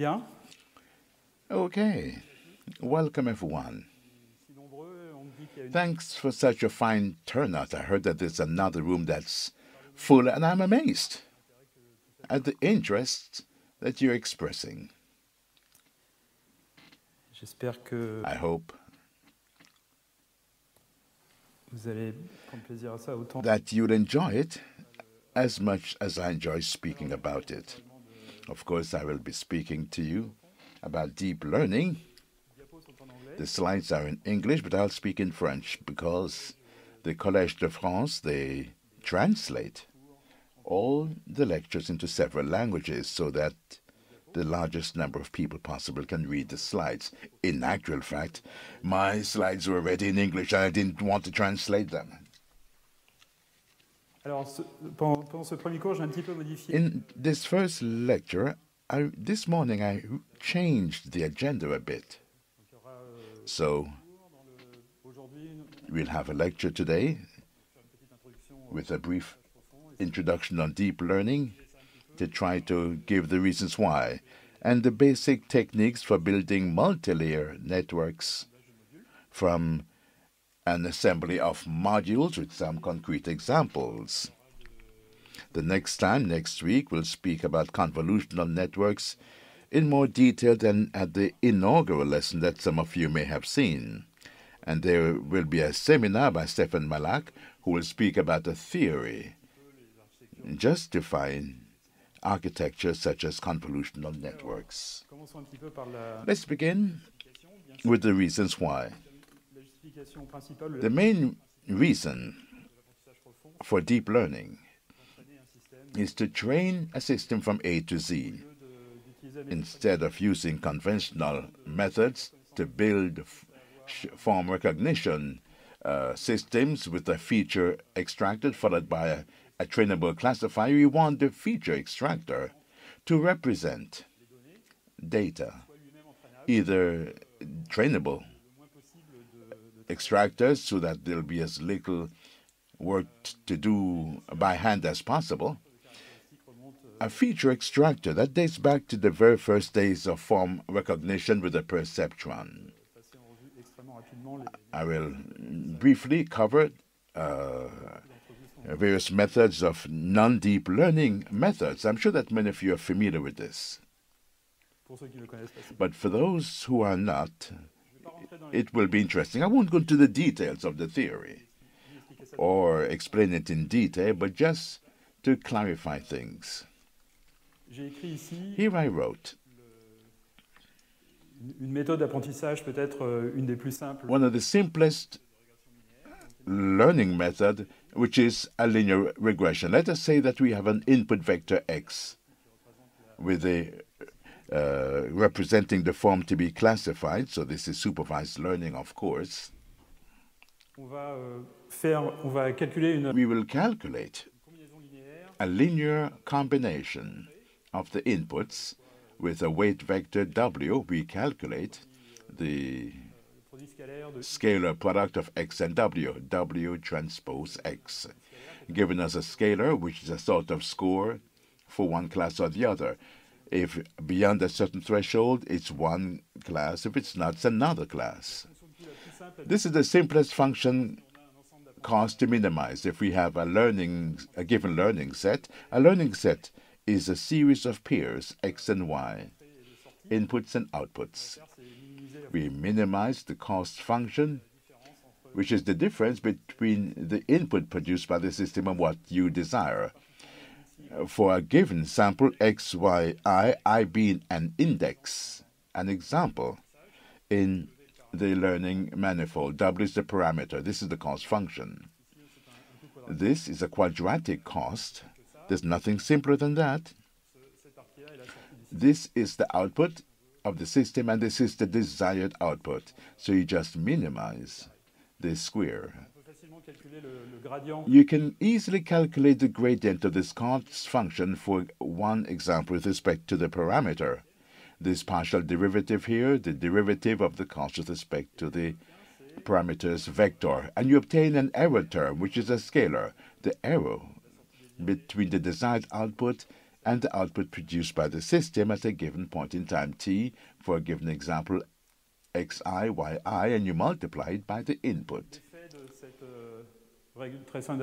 Bien. Okay. Welcome, everyone. Thanks for such a fine turnout. I heard that there's another room that's full, and I'm amazed at the interest that you're expressing. J'espère que I hope vous allez prendre plaisir à ça autant. that you'll enjoy it as much as I enjoy speaking about it. Of course, I will be speaking to you about deep learning. The slides are in English, but I'll speak in French because the Collège de France, they translate all the lectures into several languages so that the largest number of people possible can read the slides. In actual fact, my slides were already in English and I didn't want to translate them. Alors, pendant ce premier cours, j'ai un petit peu modifié. In this first lecture, this morning I changed the agenda a bit. So, we'll have a lecture today with a brief introduction on deep learning to try to give the reasons why and the basic techniques for building multi-layer networks from an assembly of modules with some concrete examples. The next time, next week, we'll speak about convolutional networks in more detail than at the inaugural lesson that some of you may have seen. And there will be a seminar by Stefan Malak who will speak about a theory justifying architecture such as convolutional networks. Let's begin with the reasons why. The main reason for deep learning is to train a system from A to Z instead of using conventional methods to build form recognition systems with a feature extracted followed by a trainable classifier. We want the feature extractor to represent data, either trainable extractors so that there'll be as little work to do by hand as possible. A feature extractor that dates back to the very first days of form recognition with the perceptron. I will briefly cover various methods of non-deep learning methods. I'm sure that many of you are familiar with this. But for those who are not, it will be interesting. I won't go into the details of the theory or explain it in detail, but just to clarify things. Here I wrote, une méthode d'apprentissage peut-être une des plus simples. One of the simplest learning method, which is a linear regression. Let us say that we have an input vector x with a representing the form to be classified. So this is supervised learning, of course. On va calculer une. We will calculate a linear combination of the inputs with a weight vector w. We calculate the scalar product of x and w transpose x, giving us a scalar which is a sort of score for one class or the other. If beyond a certain threshold, it's one class. If it's not, it's another class. This is the simplest function cost to minimize. If we have a given learning set, a learning set is a series of pairs, x and y, inputs and outputs. We minimize the cost function, which is the difference between the input produced by the system and what you desire. For a given sample, x, y, I being an index, an example, in the learning manifold, w is the parameter. This is the cost function. This is a quadratic cost. There's nothing simpler than that. This is the output of the system, and this is the desired output. So you just minimize this square. You can easily calculate the gradient of this cost function for one example with respect to the parameter. This partial derivative here, the derivative of the cost with respect to the parameter's vector. And you obtain an error term, which is a scalar. The error between the desired output and the output produced by the system at a given point in time t, for a given example xi, yi, and you multiply it by the input.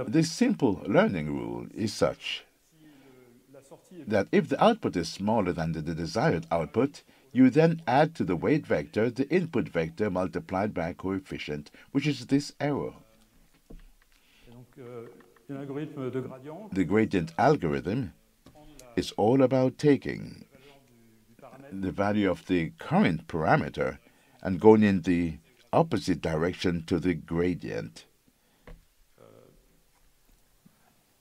This simple learning rule is such that if the output is smaller than the desired output, you then add to the weight vector the input vector multiplied by a coefficient, which is this error. The gradient algorithm is all about taking the value of the current parameter and going in the opposite direction to the gradient.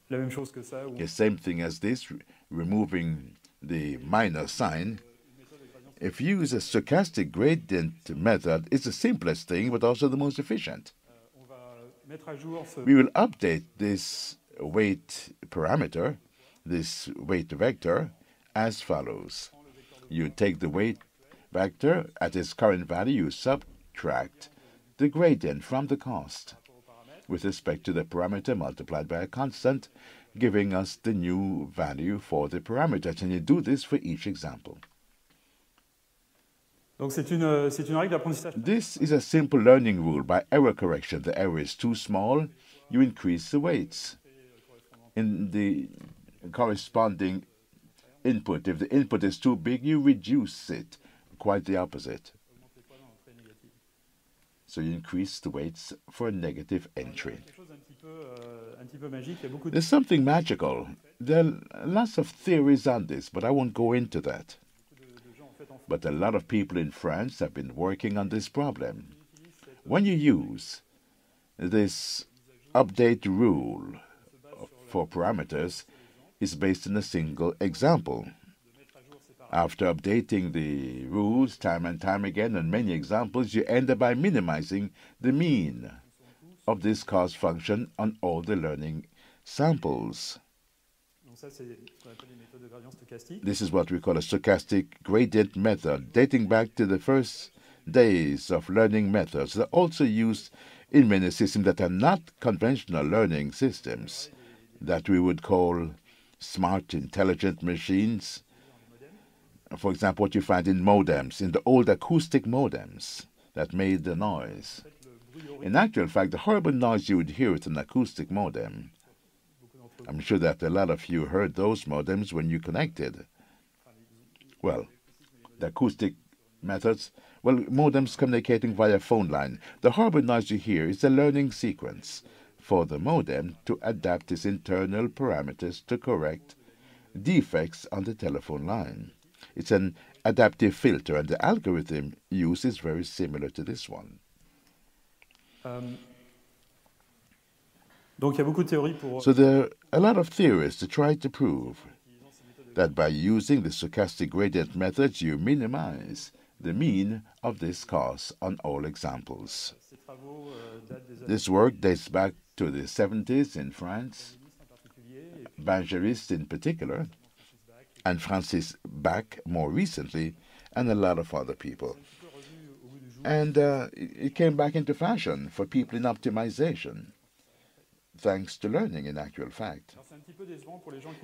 The same thing as this, removing the minus sign. If you use a stochastic gradient method, it's the simplest thing, but also the most efficient. We will update this weight parameter, this weight vector, as follows. You take the weight vector at its current value, you subtract the gradient from the cost with respect to the parameter multiplied by a constant, giving us the new value for the parameters. And you do this for each example. This is a simple learning rule by error correction. The error is too small, you increase the weights in the corresponding input. If the input is too big, you reduce it. Quite the opposite. So you increase the weights for a negative entry. There's something magical. There are lots of theories on this, but I won't go into that. But a lot of people in France have been working on this problem. When you use this update rule for parameters, it's based on a single example. After updating the rules time and time again on many examples, you end up by minimizing the mean of this cost function on all the learning samples. This is what we call a stochastic gradient method, dating back to the first days of learning methods. They're also used in many systems that are not conventional learning systems, that we would call smart, intelligent machines. For example, what you find in modems, in the old acoustic modems that made the noise. In actual fact, the horrible noise you would hear with an acoustic modem, I'm sure that a lot of you heard those modems when you connected. Well, the acoustic methods, modems communicating via phone line. The horrible noise you hear is a learning sequence for the modem to adapt its internal parameters to correct defects on the telephone line. It's an adaptive filter, and the algorithm used is very similar to this one. So there are a lot of theories to try to prove that by using the stochastic gradient methods, you minimize the mean of this cost on all examples. This work dates back to the 70s in France, Bangerist in particular, and Francis Bach more recently, and a lot of other people. And it came back into fashion for people in optimization, thanks to learning in actual fact.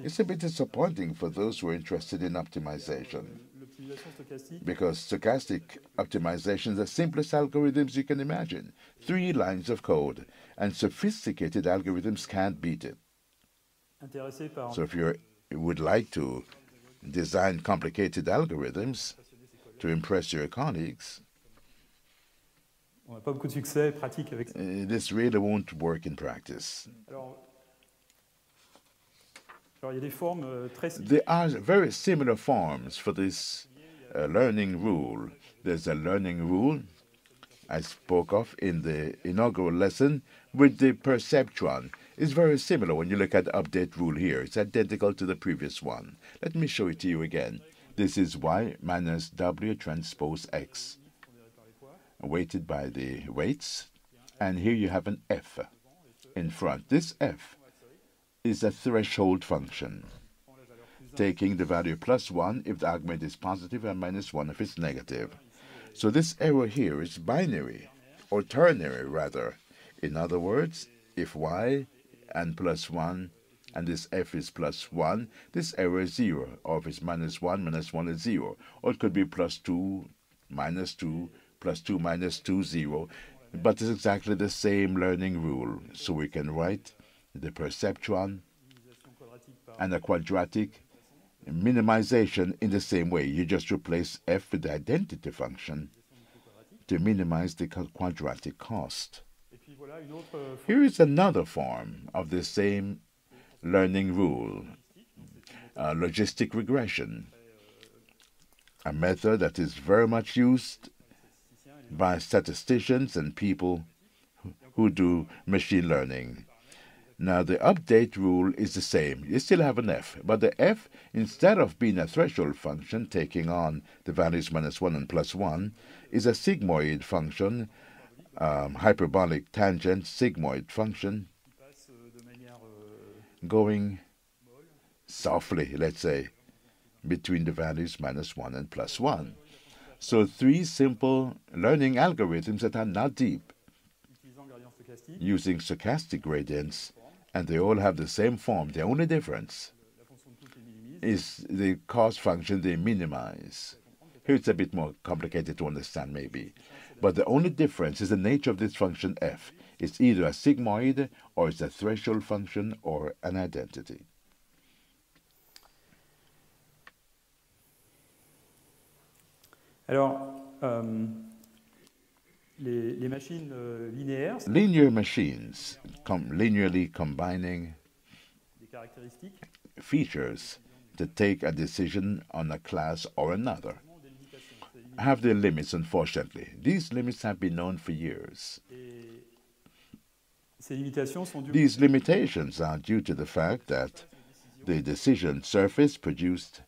It's a bit disappointing for those who are interested in optimization, because stochastic optimization is the simplest algorithms you can imagine. 3 lines of code, and sophisticated algorithms can't beat it. So if you would like to design complicated algorithms to impress your colleagues, this really won't work in practice. There are very similar forms for this learning rule. There's a learning rule I spoke of in the inaugural lesson with the perceptron. It's very similar when you look at the update rule here. It's identical to the previous one. Let me show it to you again. This is y minus w transpose x, weighted by the weights. And here you have an f in front. This f is a threshold function, taking the value +1 if the argument is positive and -1 if it's negative. So this error here is binary, or ternary rather. In other words, if y and +1 and this f is plus 1, this error is 0. Or if it's minus 1 is 0. Or it could be plus 2, minus 2, plus 2, minus 2, 0. But it's exactly the same learning rule. So we can write the perceptron and a quadratic minimization in the same way. You just replace f with the identity function to minimize the quadratic cost. Here is another form of the same learning rule, logistic regression, a method that is very much used by statisticians and people who do machine learning. Now, the update rule is the same. You still have an f, but the f, instead of being a threshold function taking on the values minus 1 and plus 1, is a sigmoid function, hyperbolic tangent sigmoid function, going softly, let's say, between the values minus 1 and plus 1. So 3 simple learning algorithms that are not deep, using stochastic gradients, and they all have the same form. The only difference is the cost function they minimize. Here it's a bit more complicated to understand maybe. But the only difference is the nature of this function f. It's either a sigmoid, or it's a threshold function, or an identity. Alors, les machines linéaires, linear machines, linearly combining features to take a decision on a class or another, have their limits, unfortunately. These limits have been known for years. These limitations are due to the fact that the decision surface produced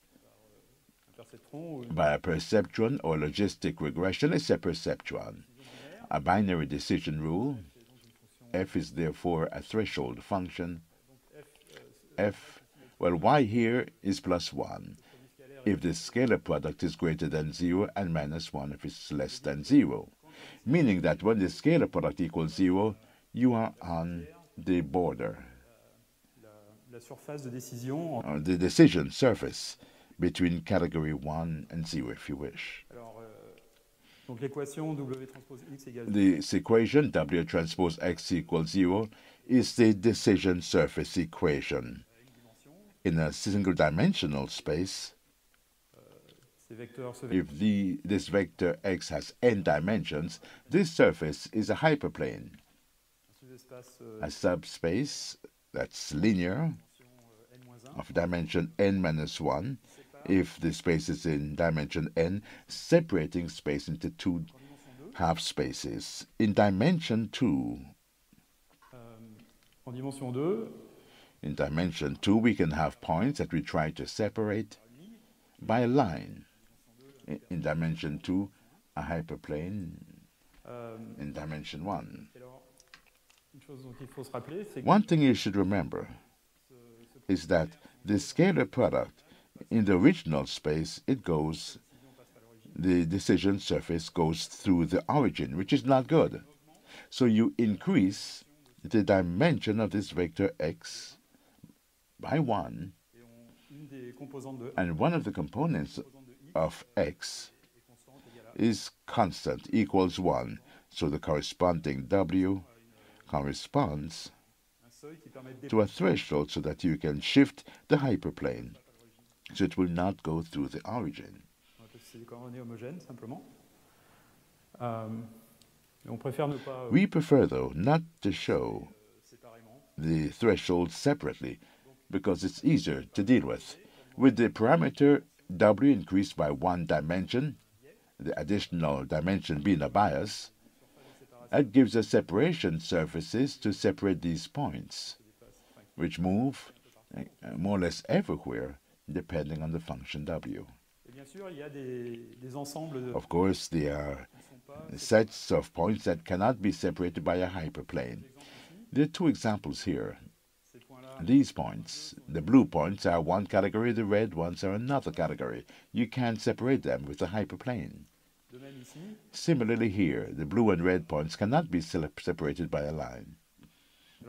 by a perceptron or logistic regression is a perceptron. A binary decision rule, f is therefore a threshold function. Y here is plus 1 if the scalar product is greater than 0, and minus 1 if it's less than 0. Meaning that when the scalar product equals 0, you are on the border, the decision surface between category 1 and 0, if you wish. This equation, W transpose X equals 0, is the decision surface equation. In a single-dimensional space, if this vector X has n dimensions, this surface is a hyperplane. A subspace that's linear of dimension n minus 1, if the space is in dimension n, separating space into 2 half spaces. In dimension 2, we can have points that we try to separate by a line. In dimension 2, a hyperplane. In dimension 1. One thing you should remember is that the scalar product in the original space, the decision surface goes through the origin, which is not good. So you increase the dimension of this vector x by 1, and one of the components of x is constant, equals 1. So the corresponding W corresponds to a threshold so that you can shift the hyperplane, so it will not go through the origin. We prefer, though, not to show the threshold separately, because it's easier to deal with. With the parameter W increased by 1 dimension, the additional dimension being a bias, that gives us separation surfaces to separate these points, which move more or less everywhere, depending on the function W. Of course, there are sets of points that cannot be separated by a hyperplane. There are 2 examples here. These points, the blue points, are one category, the red ones are another category. You can't separate them with a hyperplane. Similarly here, the blue and red points cannot be separated by a line.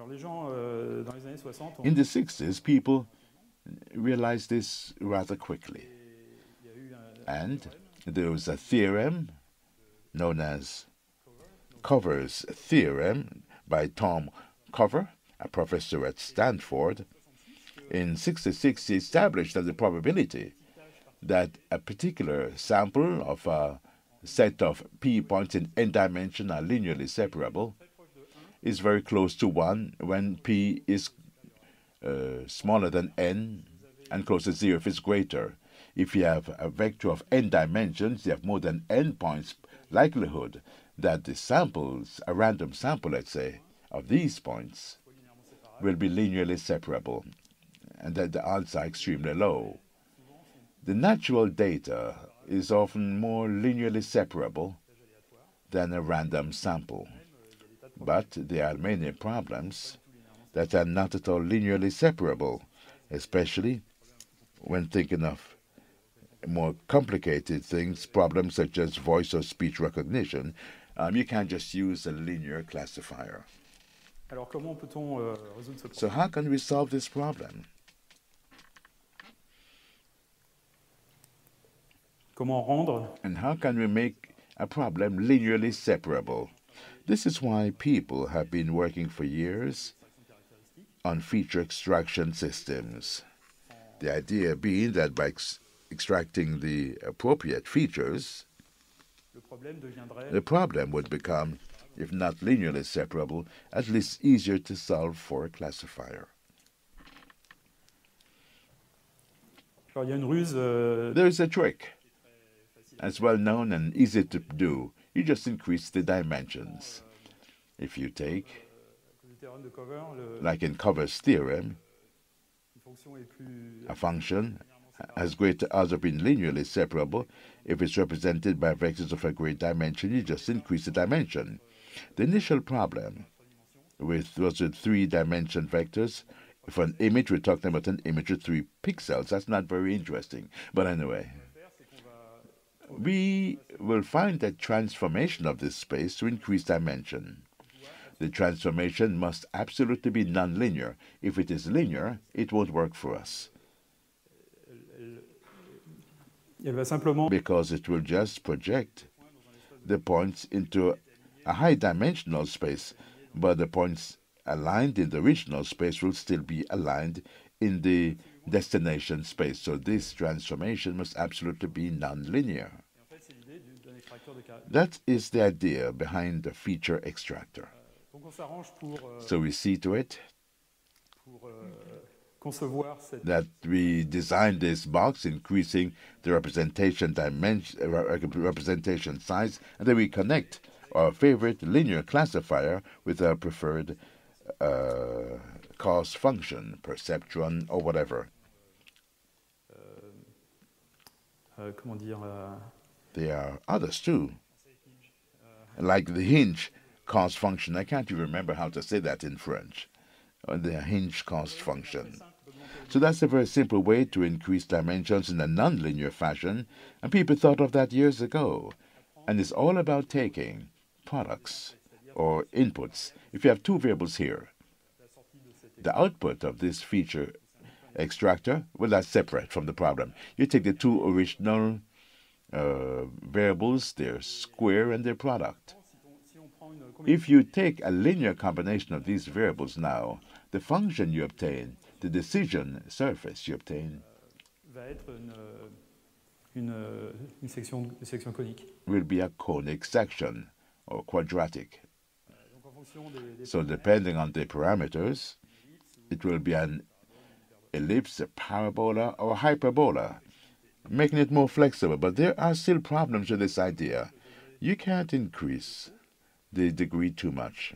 In the 60s, people realized this rather quickly. And there was a theorem known as Cover's theorem by Tom Cover, a professor at Stanford. In 1966, he established that the probability that a particular sample of a set of p points in n dimension are linearly separable is very close to 1 when p is smaller than n and close to 0 if it's greater. If you have a vector of n dimensions, you have more than n points likelihood that the samples, a random sample, let's say, of these points will be linearly separable, and that the odds are extremely low. The natural data is often more linearly separable than a random sample, but there are many problems that are not at all linearly separable, especially when thinking of more complicated things, problems such as voice or speech recognition. You can't just use a linear classifier. So how can we solve this problem? And how can we make a problem linearly separable? This is why people have been working for years on feature extraction systems. The idea being that by extracting the appropriate features, the problem would become, if not linearly separable, at least easier to solve for a classifier. There is a trick. It's well known and easy to do. You just increase the dimensions. If you take, like in Cover's theorem, a function has greater odds of being linearly separable if it's represented by vectors of a great dimension, you just increase the dimension. The initial problem with 3-dimension vectors, for an image, we're talking about an image with 3 pixels. That's not very interesting. But anyway, we will find a transformation of this space to increase dimension. The transformation must absolutely be nonlinear. If it is linear, it won't work for us, because it will just project the points into a high-dimensional space, but the points aligned in the original space will still be aligned in the destination space. So this transformation must absolutely be nonlinear. That is the idea behind the feature extractor. So we see to it that we design this box, increasing the representation size, and then we connect our favorite linear classifier with our preferred cost function, perceptron, or whatever. There are others too, like the hinge cost function. I can't even remember how to say that in French. The hinge cost function. So that's a very simple way to increase dimensions in a nonlinear fashion, and people thought of that years ago. And it's all about taking products or inputs. If you have 2 variables here, the output of this feature extractor, well, that's separate from the problem. You take the 2 original variables, their square and their product. If you take a linear combination of these variables now, the function you obtain, the decision surface you obtain, will be a conic section or quadratic. So depending on the parameters, it will be an ellipse, a parabola, or a hyperbola, making it more flexible. But there are still problems with this idea. You can't increase the degree too much,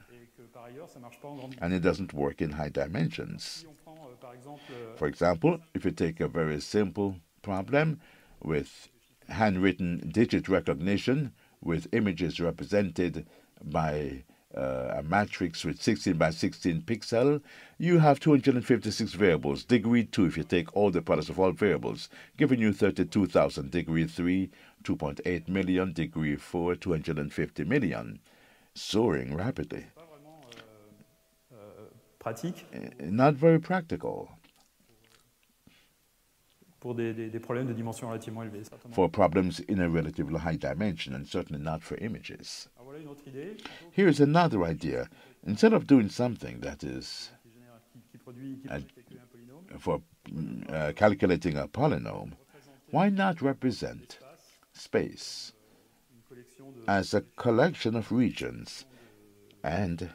and it doesn't work in high dimensions. For example, if you take a very simple problem with handwritten digit recognition with images represented by a matrix with 16 by 16 pixels, you have 256 variables. Degree 2, if you take all the products of all variables, giving you 32,000. Degree 3, 2.8 million. Degree 4, 250 million. Soaring rapidly. pratique not very practical pour des problèmes de dimension relativement élevée, certainement. for problems in a relatively high dimension, and certainly not for images. Alors voilà une autre idée. Here's another idea. Instead of doing something that is Qui produit calcule un polynôme, for calculating a polynomial, why not represent space une collection de as a collection of regions and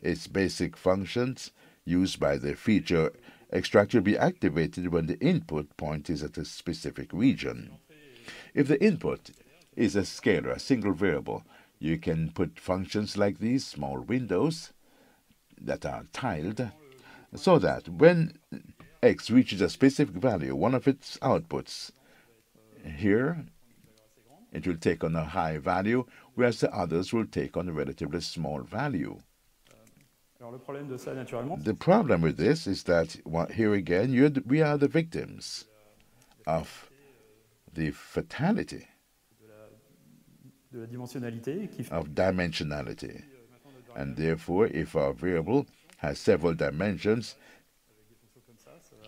its basic functions used by the feature extractor be activated when the input point is at a specific region. If the input is a scalar, a single variable, you can put functions like these, small windows that are tiled, so that when x reaches a specific value, one of its outputs, here it will take on a high value, whereas the others will take on a relatively small value. Alors le problème de ça, naturellement, The problem with this is that here again, we are the victims of the fatality de la dimensionnalité qui fait of dimensionality. And therefore, if our variable has several dimensions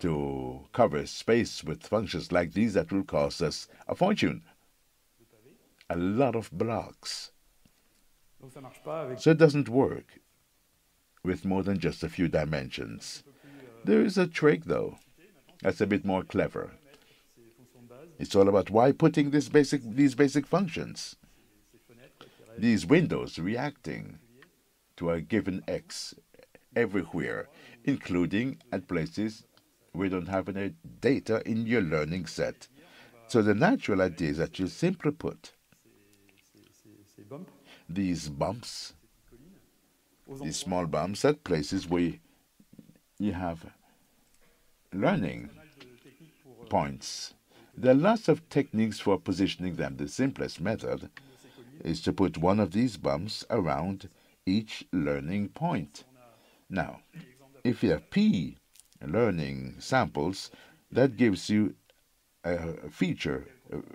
to cover space with functions like these, that will cost us a fortune, a lot of blocks. donc ça marche pas avec So it doesn't work with more than just a few dimensions. There is a trick, though, that's a bit more clever. ces fonctions de base, It's all about why putting these basic functions, ces fenêtres qui restent these windows reacting to a given x everywhere, including at places we don't have any data in your learning set. So the natural idea is that you simply put ces bumps these bumps, aux these endroits small bumps at places where you have learning de techniques pour points. There are lots of techniques for positioning them. The simplest method is to put one of these bumps around each learning point. Now, if you have p learning samples, that gives you a feature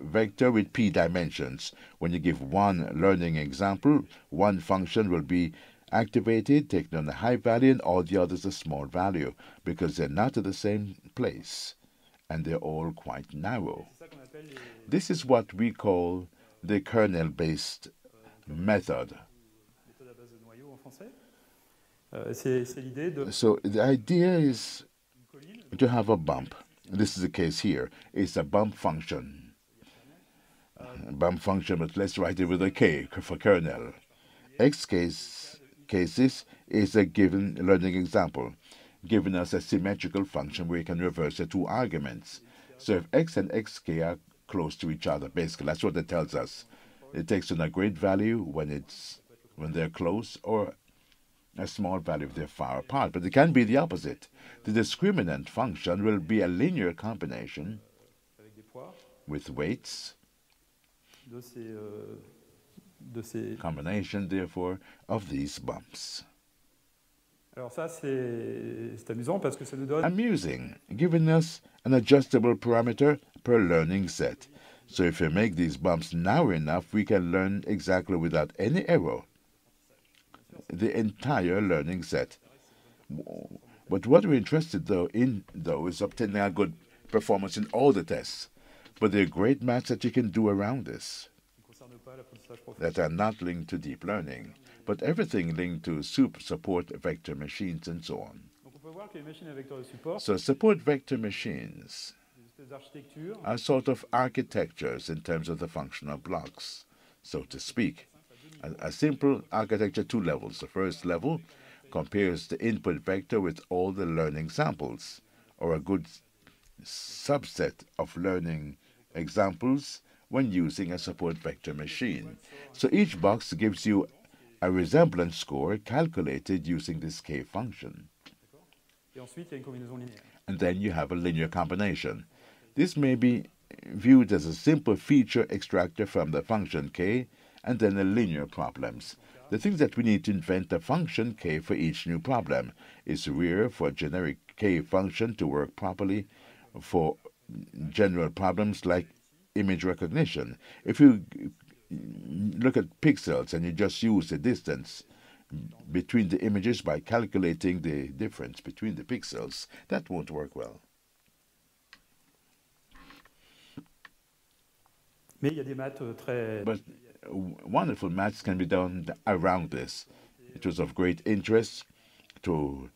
vector with p dimensions. When you give one learning example, one function will be activated, taken on a high value, and all the others a small value, because they're not at the same place, and they're all quite narrow. c'est ça qu'on appelle les This is what we call the kernel-based method. méthodes à base de noyaux en français. C'est l'idée de So the idea is une colline to have a bump. This is the case here. It's a bump function. Bump function, but let's write it with a K for kernel. Cases is a given learning example, giving us a symmetrical function where you can reverse the two arguments. So if x and xk are close to each other, basically, that's what it tells us. It takes on a great value when they're close, or a small value if they're far apart. But it can be the opposite. The discriminant function will be a linear combination avec des poids with weights, de ces combination, therefore, of these bumps. Alors ça c'est amusant parce que ça nous donne Amusing, giving us an adjustable parameter per learning set. So if we make these bumps narrow enough, we can learn exactly without any error the entire learning set. But what we're interested in is obtaining a good performance in all the tests. But there are great maths that you can do around this qui ne concerne pas l'apprentissage profond. that are not linked to deep learning, but everything linked to support vector machines and so on. Donc on peut voir que les machines à vecteurs de support, So support vector machines des espèces d'architecture are sort of architectures in terms of the functional blocks, so to speak. A simple architecture, two levels. The first level compares the input vector with all the learning samples, or a good subset of learning examples when using a support vector machine. So each box gives you a resemblance score calculated using this K function. et ensuite il y a une combinaison linéaire. And then you have a linear combination. This may be viewed as a simple feature extractor from the function K, and then a linear problems. The thing that we need to invent a function K for each new problem. It's rare for a generic K function to work properly for general problems like image recognition. If you look at pixels and you just use the distance, between the images by calculating the difference between the pixels. That won't work well. But wonderful maths can be done around this. It was of great interest to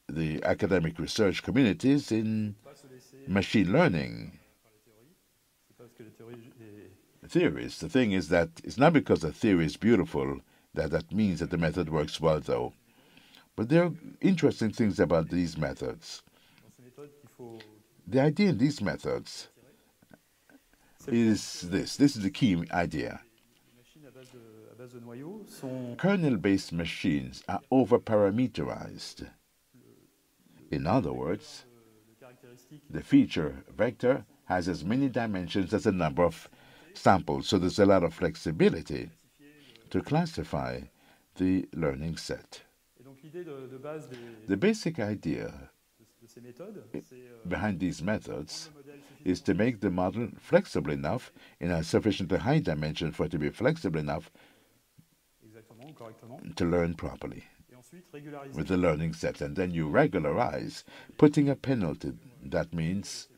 the academic research communities in machine learning theories. The thing is that it's not because a theory is beautiful that means that the method works well, though. But there are interesting things about these methods. The idea in these methods is this. This is the key idea. Kernel-based machines are over-parameterized. In other words, the feature vector has as many dimensions as the number of samples, so there's a lot of flexibility to classify the learning set. The basic idea behind these methods is to make the model flexible enough in a sufficiently high dimension for it to be flexible enough to learn properly with the learning set. And then you regularize, putting a penalty, that means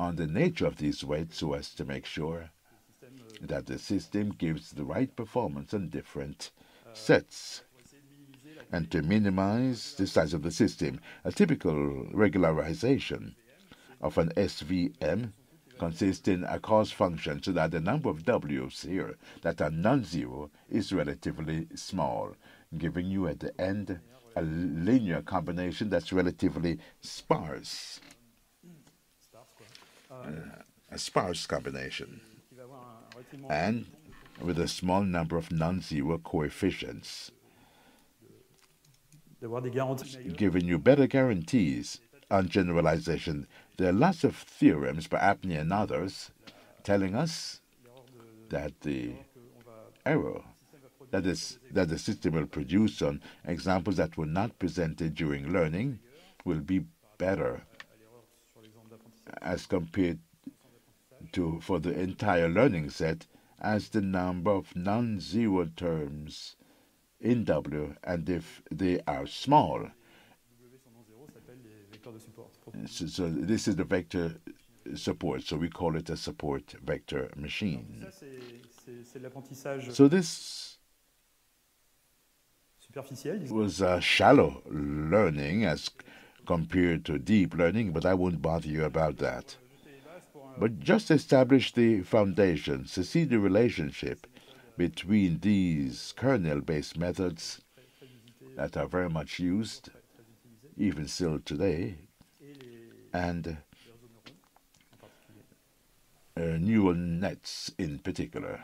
on the nature of these weights, so as to make sure that the system gives the right performance on different sets, and to minimize the size of the system. A typical regularization of an SVM consists in a cost function so that the number of W's here that are non-zero is relatively small, giving you at the end a linear combination that's relatively sparse. A sparse combination, and with a small number of non-zero coefficients, giving you better guarantees on generalization. There are lots of theorems by Apney and others telling us that the error that the system will produce on examples that were not presented during learning will be better as compared to for the entire learning set, as the number of non-zero terms in W, and if they are small. So this is the vector support, so we call it a support vector machine. So this was a shallow learning as compared to deep learning, but I won't bother you about that. But just establish the foundations to see the relationship between these kernel-based methods that are very much used, even still today, and neural nets in particular.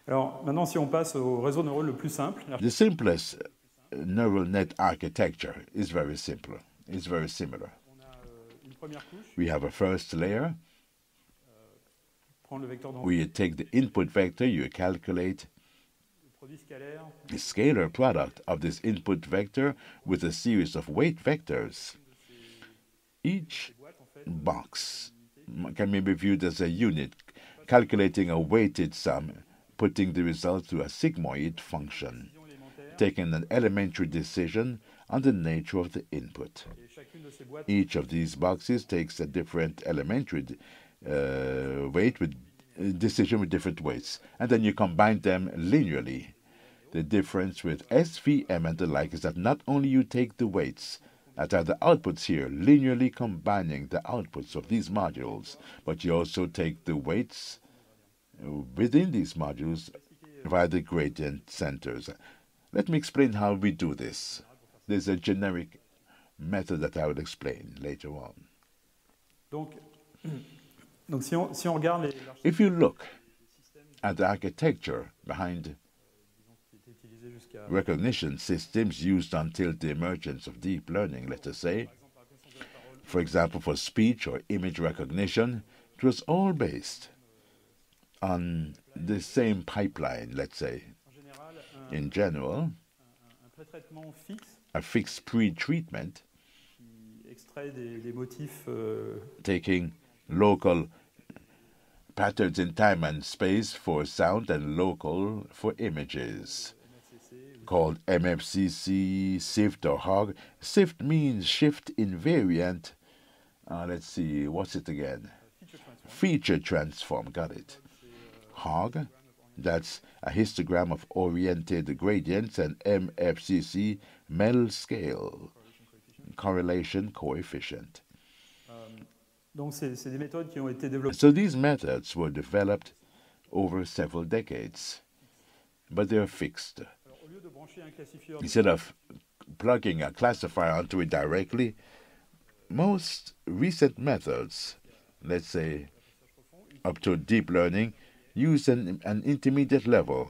Alors, maintenant, si on passe au réseau neural le plus simple. The simplest neural net architecture is very simple. It's very similar. We have a first layer. We take the input vector, you calculate the scalar product of this input vector with a series of weight vectors. Each box can be viewed as a unit, calculating a weighted sum, putting the result through a sigmoid function, taking an elementary decision on the nature of the input. Each of these boxes takes a different elementary weight with decision with different weights, and then you combine them linearly. The difference with SVM and the like is that not only you take the weights that are the outputs here, linearly combining the outputs of these modules, but you also take the weights within these modules via the gradient centers. Let me explain how we do this. There's a generic method that I will explain later on. If you look at the architecture behind recognition systems used until the emergence of deep learning, let us say, for example, for speech or image recognition, it was all based on the same pipeline, let's say. In general, a fixed pre-treatment taking local patterns in time and space for sound and local for images, called MFCC, SIFT, or HOG. SIFT means shift invariant. Let's see, what's it again? Feature transform, got it. HOG, that's a histogram of oriented gradients, and MFCC, Mel scale, correlation coefficient. So these methods were developed over several decades, but they're fixed. Instead of plugging a classifier onto it directly, most recent methods, let's say up to deep learning, use an intermediate level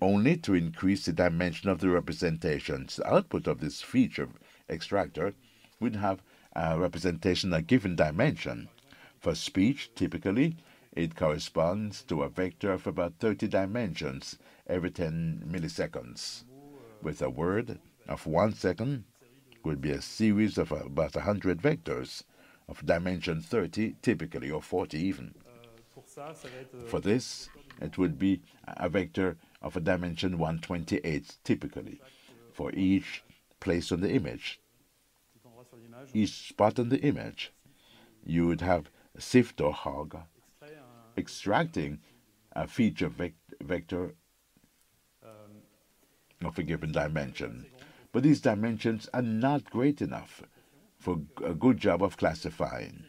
only to increase the dimension of the representations. The output of this feature extractor would have a representation a given dimension. For speech, typically, it corresponds to a vector of about 30 dimensions every 10 milliseconds. With a word of 1 second, would be a series of about 100 vectors of dimension 30, typically, or 40 even. For this, it would be a vector of a dimension 128, typically, for each place on the image. Each spot on the image, you would have a SIFT or HOG extracting a feature vector of a given dimension. But these dimensions are not great enough for a good job of classifying.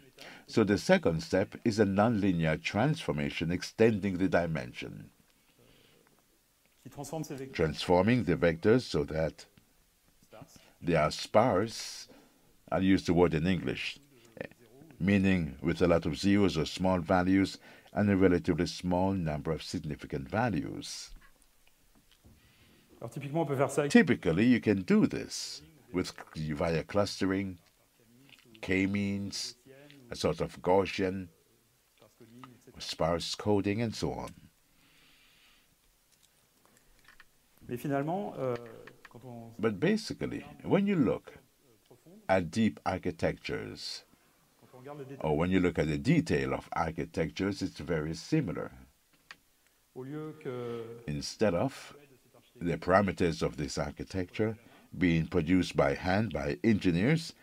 So the second step is a nonlinear transformation extending the dimension, transforming the vectors so that they are sparse. I'll use the word in English, meaning with a lot of zeros or small values and a relatively small number of significant values. Typically, you can do this via clustering, k-means, a sort of Gaussian, sparse coding, and so on. But basically, when you look at deep architectures, or when you look at the detail of architectures, it's very similar. Instead of the parameters of this architecture being produced by hand by engineers,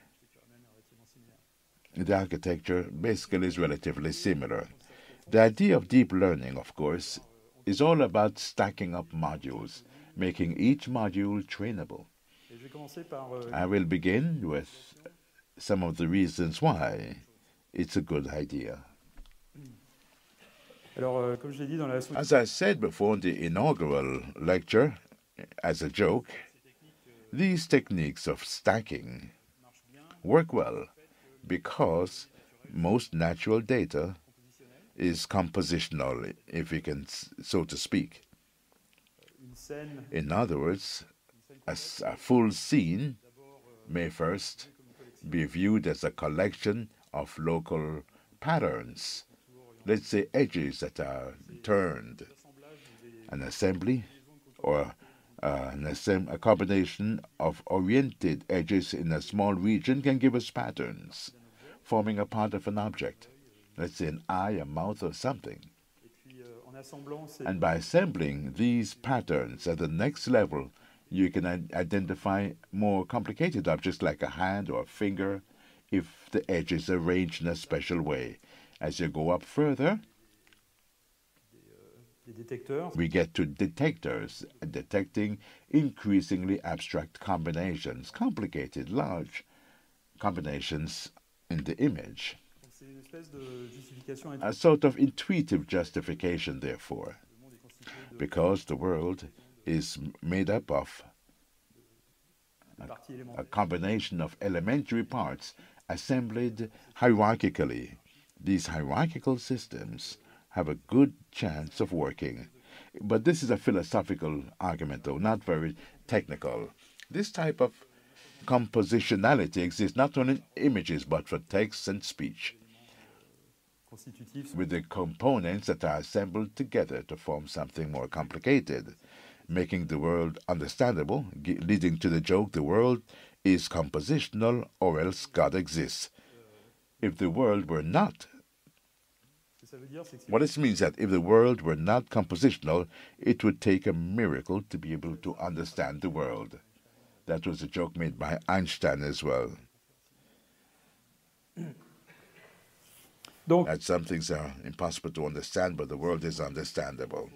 the architecture basically is relatively similar. The idea of deep learning, of course, is all about stacking up modules, making each module trainable. I will begin with some of the reasons why it's a good idea. As I said before in the inaugural lecture, as a joke, these techniques of stacking work well because most natural data is compositional, if you can, so to speak. In other words, a full scene may first be viewed as a collection of local patterns, let's say edges that are turned. An assembly or a combination of oriented edges in a small region can give us patterns, forming a part of an object, let's say an eye, a mouth, or something. And by assembling these patterns at the next level, you can identify more complicated objects like a hand or a finger if the edges are arranged in a special way. As you go up further, we get to detectors, detecting increasingly abstract combinations, complicated, large combinations in the image. A sort of intuitive justification, therefore, because the world is made up of a combination of elementary parts assembled hierarchically. These hierarchical systems have a good chance of working. But this is a philosophical argument, though, not very technical. This type of compositionality exists not only in images, but for text and speech, with the components that are assembled together to form something more complicated, making the world understandable, leading to the joke, the world is compositional or else God exists. If the world were not What this means that if the world were not compositional, it would take a miracle to be able to understand the world. That was a joke made by Einstein as well. That some things are impossible to understand, but the world is understandable.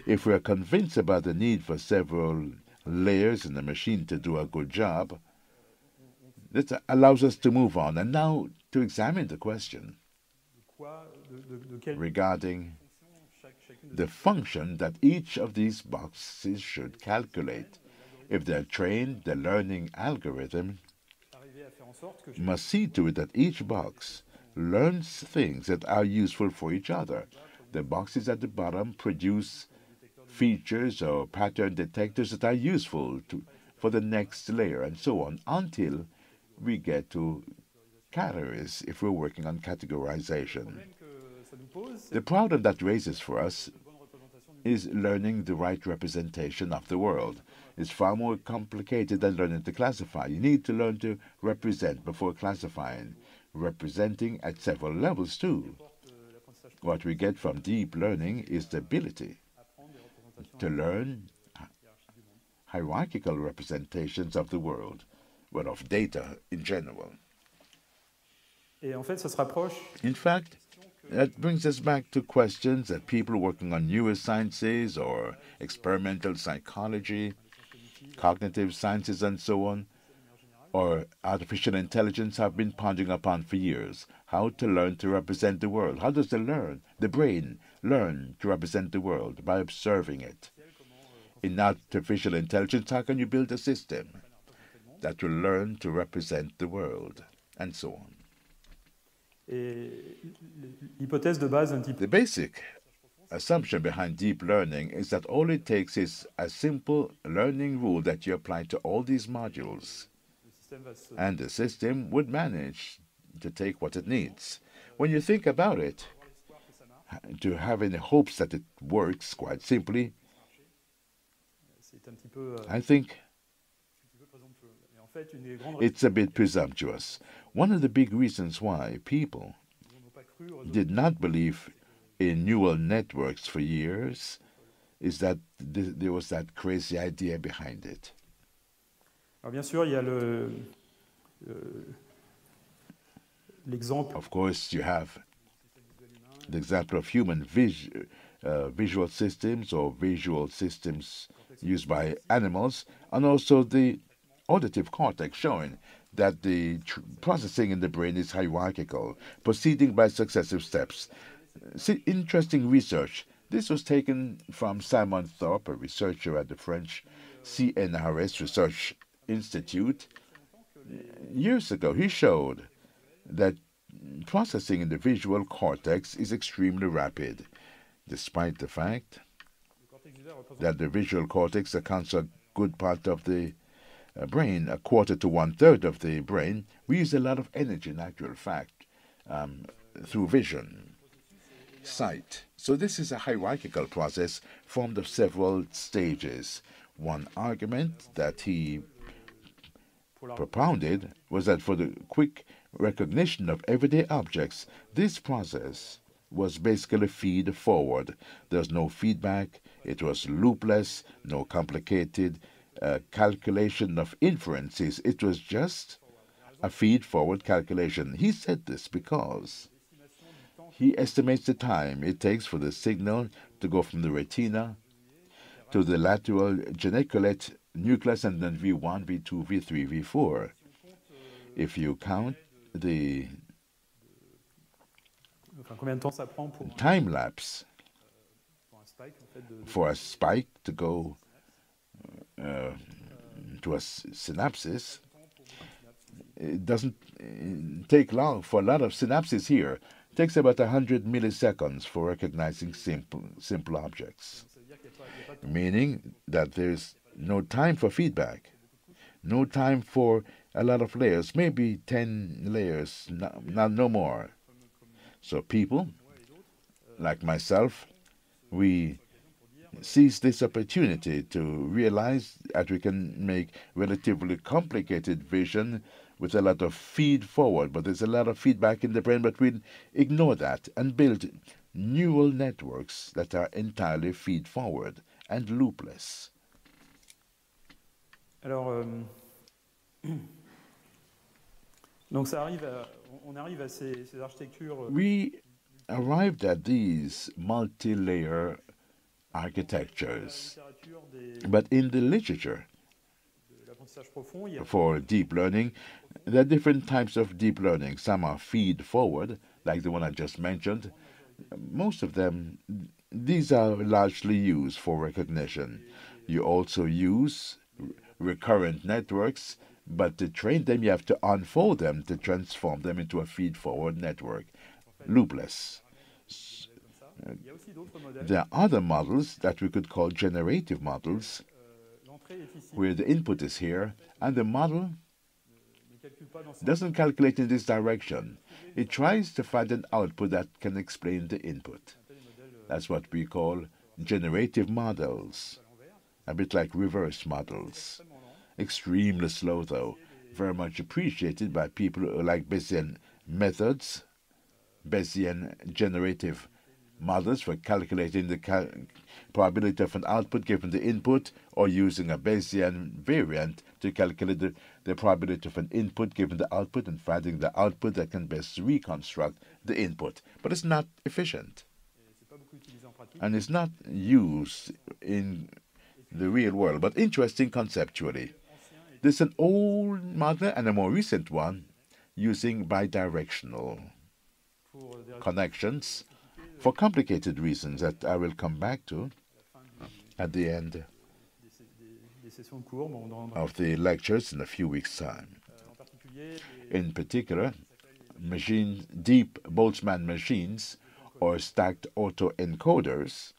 If we are convinced about the need for several layers in the machine to do a good job, that allows us to move on. And now to examine the question regarding the function that each of these boxes should calculate. If they're trained, the learning algorithm must see to it that each box learns things that are useful for each other. The boxes at the bottom produce features or pattern detectors that are useful for the next layer, and so on, until we get to categories if we're working on categorization. The problem that raises for us is learning the right representation of the world. It's far more complicated than learning to classify. You need to learn to represent before classifying, representing at several levels too. What we get from deep learning is the ability to learn hierarchical representations of the world, but of data in general. In fact, that brings us back to questions that people working on neurosciences or experimental psychology, cognitive sciences and so on, or artificial intelligence have been pondering upon for years. How to learn to represent the world. How does the brain learn to represent the world? By observing it. In artificial intelligence, how can you build a system that will learn to represent the world? And so on. The basic assumption behind deep learning is that all it takes is a simple learning rule that you apply to all these modules, and the system would manage to take what it needs. When you think about it, to have any hopes that it works, quite simply, I think it's a bit presumptuous. One of the big reasons why people did not believe in neural networks for years is that there was that crazy idea behind it. Of course, you have the example of human visual systems or visual systems used by animals, and also the auditive cortex, showing that the processing in the brain is hierarchical, proceeding by successive steps. See, interesting research. This was taken from Simon Thorpe, a researcher at the French CNRS Research Institute. Years ago, he showed that processing in the visual cortex is extremely rapid, despite the fact that the visual cortex accounts for a good part of the brain, a quarter to 1/3 of the brain. We use a lot of energy, in actual fact, through vision, sight. So this is a hierarchical process formed of several stages. One argument that he propounded was that for the quick recognition of everyday objects, this process was basically feed forward. There's no feedback, it was loopless, no complicated calculation of inferences. It was just a feed-forward calculation. He said this because he estimates the time it takes for the signal to go from the retina to the lateral geniculate nucleus and then V1, V2, V3, V4. If you count the time lapse for a spike to go to a synapsis, it doesn't take long for a lot of synapses here. It takes about 100 milliseconds for recognizing simple objects, meaning that there's no time for feedback, no time for a lot of layers, maybe 10 layers, no more. So people, like myself, we seize this opportunity to realize that we can make relatively complicated vision with a lot of feed forward, but there's a lot of feedback in the brain, but we ignore that and build neural networks that are entirely feed-forward and loopless. Alors, donc ça arrive on arrive à ces architectures. We arrived at these multi-layer architectures, but in the literature for deep learning, there are different types of deep learning. Some are feed-forward, like the one I just mentioned. Most of them, these are largely used for recognition. You also use recurrent networks, but to train them, you have to unfold them to transform them into a feed-forward network, loopless. There are other models that we could call generative models, where the input is here, and the model doesn't calculate in this direction. It tries to find an output that can explain the input. That's what we call generative models, a bit like reverse models. Extremely slow, though, very much appreciated by people who like Bayesian methods, Bayesian generative models for calculating the probability of an output given the input, or using a Bayesian variant to calculate the probability of an input given the output and finding the output that can best reconstruct the input. But it's not efficient, and it's not used in the real world, but interesting conceptually. There's an old model and a more recent one using bidirectional connections for complicated reasons that I will come back to at the end of the lectures in a few weeks' time. In particular, deep Boltzmann machines or stacked autoencoders.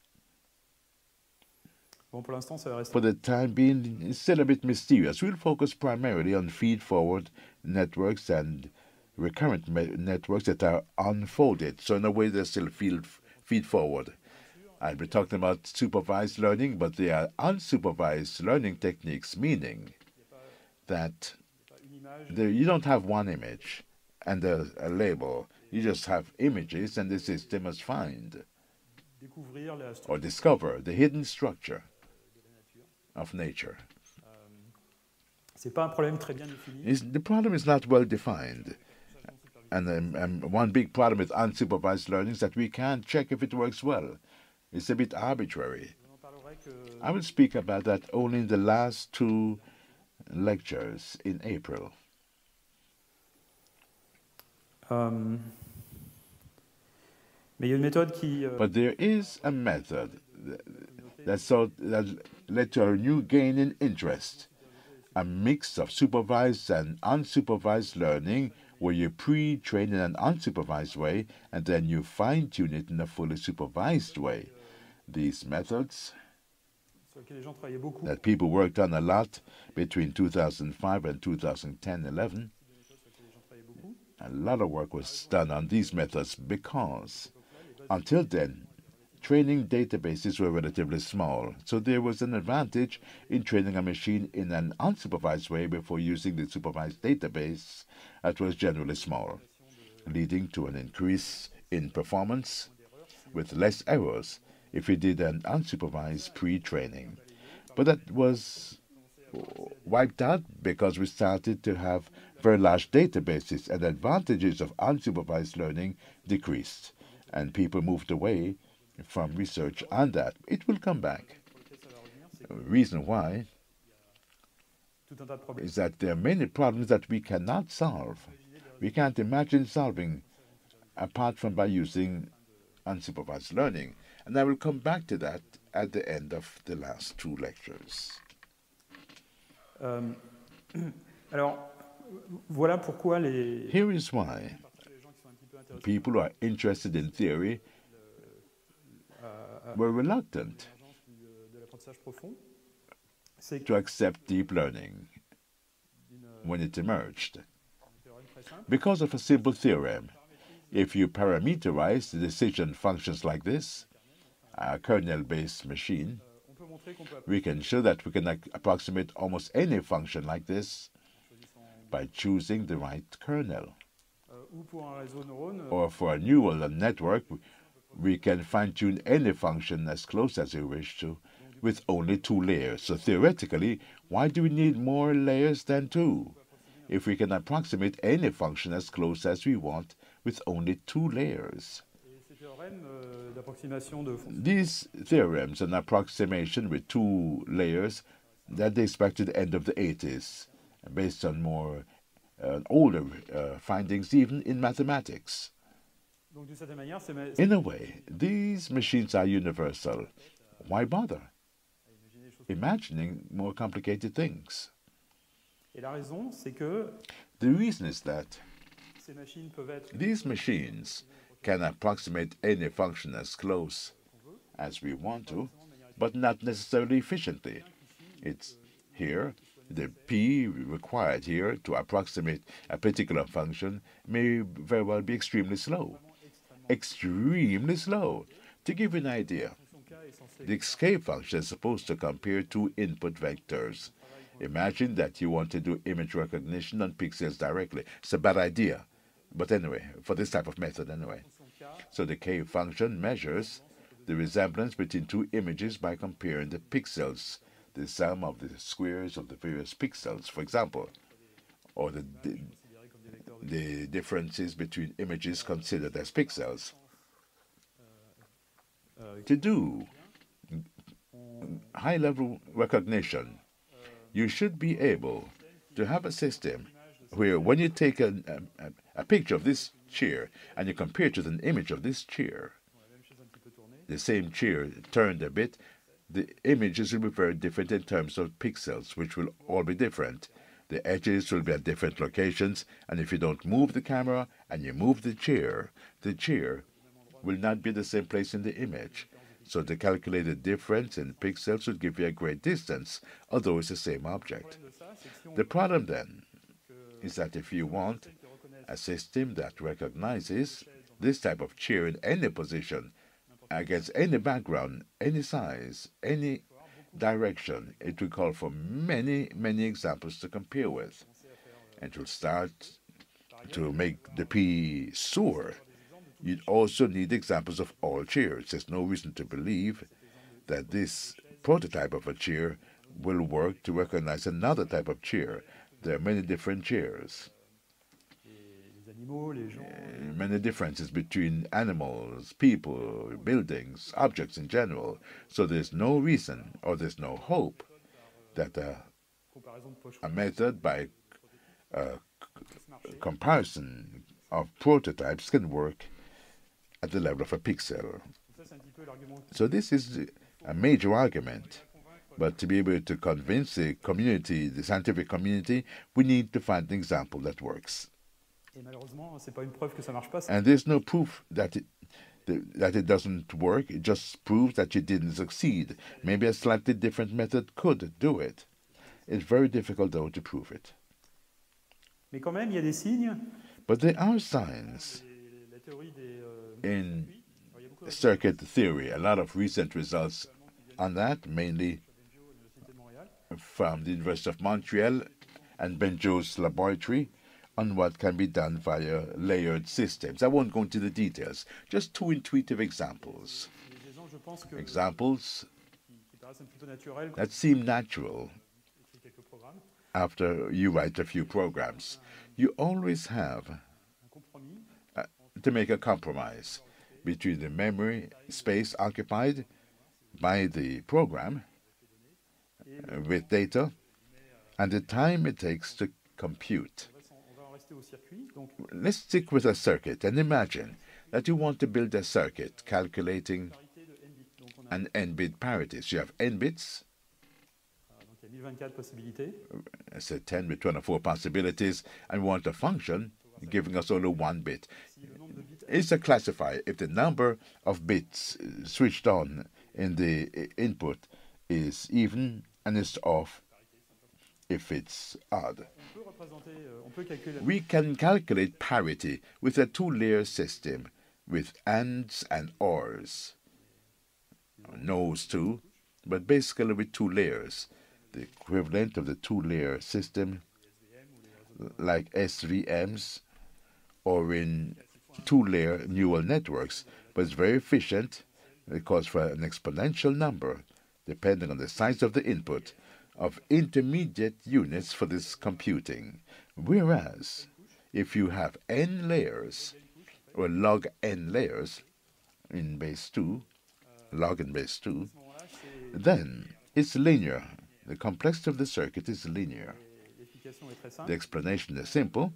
For the time being, it's still a bit mysterious. We'll focus primarily on feed-forward networks and recurrent networks that are unfolded. So in a way, they're still feed-forward. I'll be talking about supervised learning, but they are unsupervised learning techniques, meaning that you don't have one image and a label. You just have images, and the system must find or discover the hidden structure of nature. The problem is not well defined. And one big problem with unsupervised learning is that we can't check if it works well. It's a bit arbitrary. I will speak about that only in the last two lectures in April. But there is a method that led to a new gain in interest, a mix of supervised and unsupervised learning, where you pre-train in an unsupervised way and then you fine-tune it in a fully supervised way. These methods that people worked on a lot between 2005 and 2010-11, a lot of work was done on these methods because until then, training databases were relatively small, so there was an advantage in training a machine in an unsupervised way before using the supervised database that was generally small, leading to an increase in performance with less errors if we did an unsupervised pre-training. But that was wiped out because we started to have very large databases, and the advantages of unsupervised learning decreased, and people moved away from research on that. It will come back. The reason why is that there are many problems that we cannot solve. We can't imagine solving apart from by using unsupervised learning. And I will come back to that at the end of the last two lectures. Here is why people who are interested in theory were reluctant to accept deep learning when it emerged, because of a simple theorem. If you parameterize the decision functions like this, a kernel-based machine, we can show that we can approximate almost any function like this by choosing the right kernel. Or for a neural network, we can fine-tune any function as close as we wish to with only 2 layers. So theoretically, why do we need more layers than 2? If we can approximate any function as close as we want with only 2 layers. These theorems and approximation with 2 layers that dates back to the end of the 80s, based on more older findings even in mathematics. In a way, these machines are universal. Why bother imagining more complicated things? The reason is that these machines can approximate any function as close as we want to, but not necessarily efficiently. It's here, the P required here to approximate a particular function may very well be extremely slow. Extremely slow. To give you an idea, the escape function is supposed to compare 2 input vectors. Imagine that you want to do image recognition on pixels directly. It's a bad idea. But anyway, for this type of method anyway. So the K function measures the resemblance between 2 images by comparing the pixels, the sum of the squares of the various pixels, for example, or the differences between images considered as pixels. To do high-level recognition, you should be able to have a system where when you take a picture of this chair and you compare it with an image of this chair, the same chair turned a bit, the images will be very different in terms of pixels, which will all be different. The edges will be at different locations, and if you don't move the camera and you move the chair will not be the same place in the image. So the calculated difference in pixels would give you a great distance, although it's the same object. The problem then is that if you want a system that recognizes this type of chair in any position, against any background, any size, any direction, it will call for many, many examples to compare with. And to start to make the P soar, you'd also need examples of all chairs. There's no reason to believe that this prototype of a chair will work to recognize another type of chair. There are many different chairs. Many differences between animals, people, buildings, objects in general. So there's no reason or there's no hope that a method by comparison of prototypes can work at the level of a pixel. So this is a major argument. But to be able to convince the community, the scientific community, we need to find an example that works. And there's no proof that it doesn't work. It just proves that you didn't succeed. Maybe a slightly different method could do it. It's very difficult, though, to prove it. But there are signs in circuit theory. A lot of recent results on that, mainly from the University of Montreal and Benjo's laboratory, on what can be done via layered systems. I won't go into the details, just 2 intuitive examples. Examples that seem natural after you write a few programs. You always have to make a compromise between the memory space occupied by the program with data and the time it takes to compute. Let's stick with a circuit and imagine that you want to build a circuit calculating an n-bit parity. So you have n bits, say 10 with 24 possibilities, and we want a function giving us only 1 bit. It's a classifier. If the number of bits switched on in the input is even and it's off if it's odd. We can calculate parity with a 2-layer system with ands and ors. No's too, but basically with 2 layers. The equivalent of the 2-layer system like SVMs or in two-layer neural networks, but it's very efficient because for an exponential number, depending on the size of the input, of intermediate units for this computing. Whereas, if you have n layers, or log n layers in base 2, log in base 2, then it's linear. The complexity of the circuit is linear. The explanation is simple.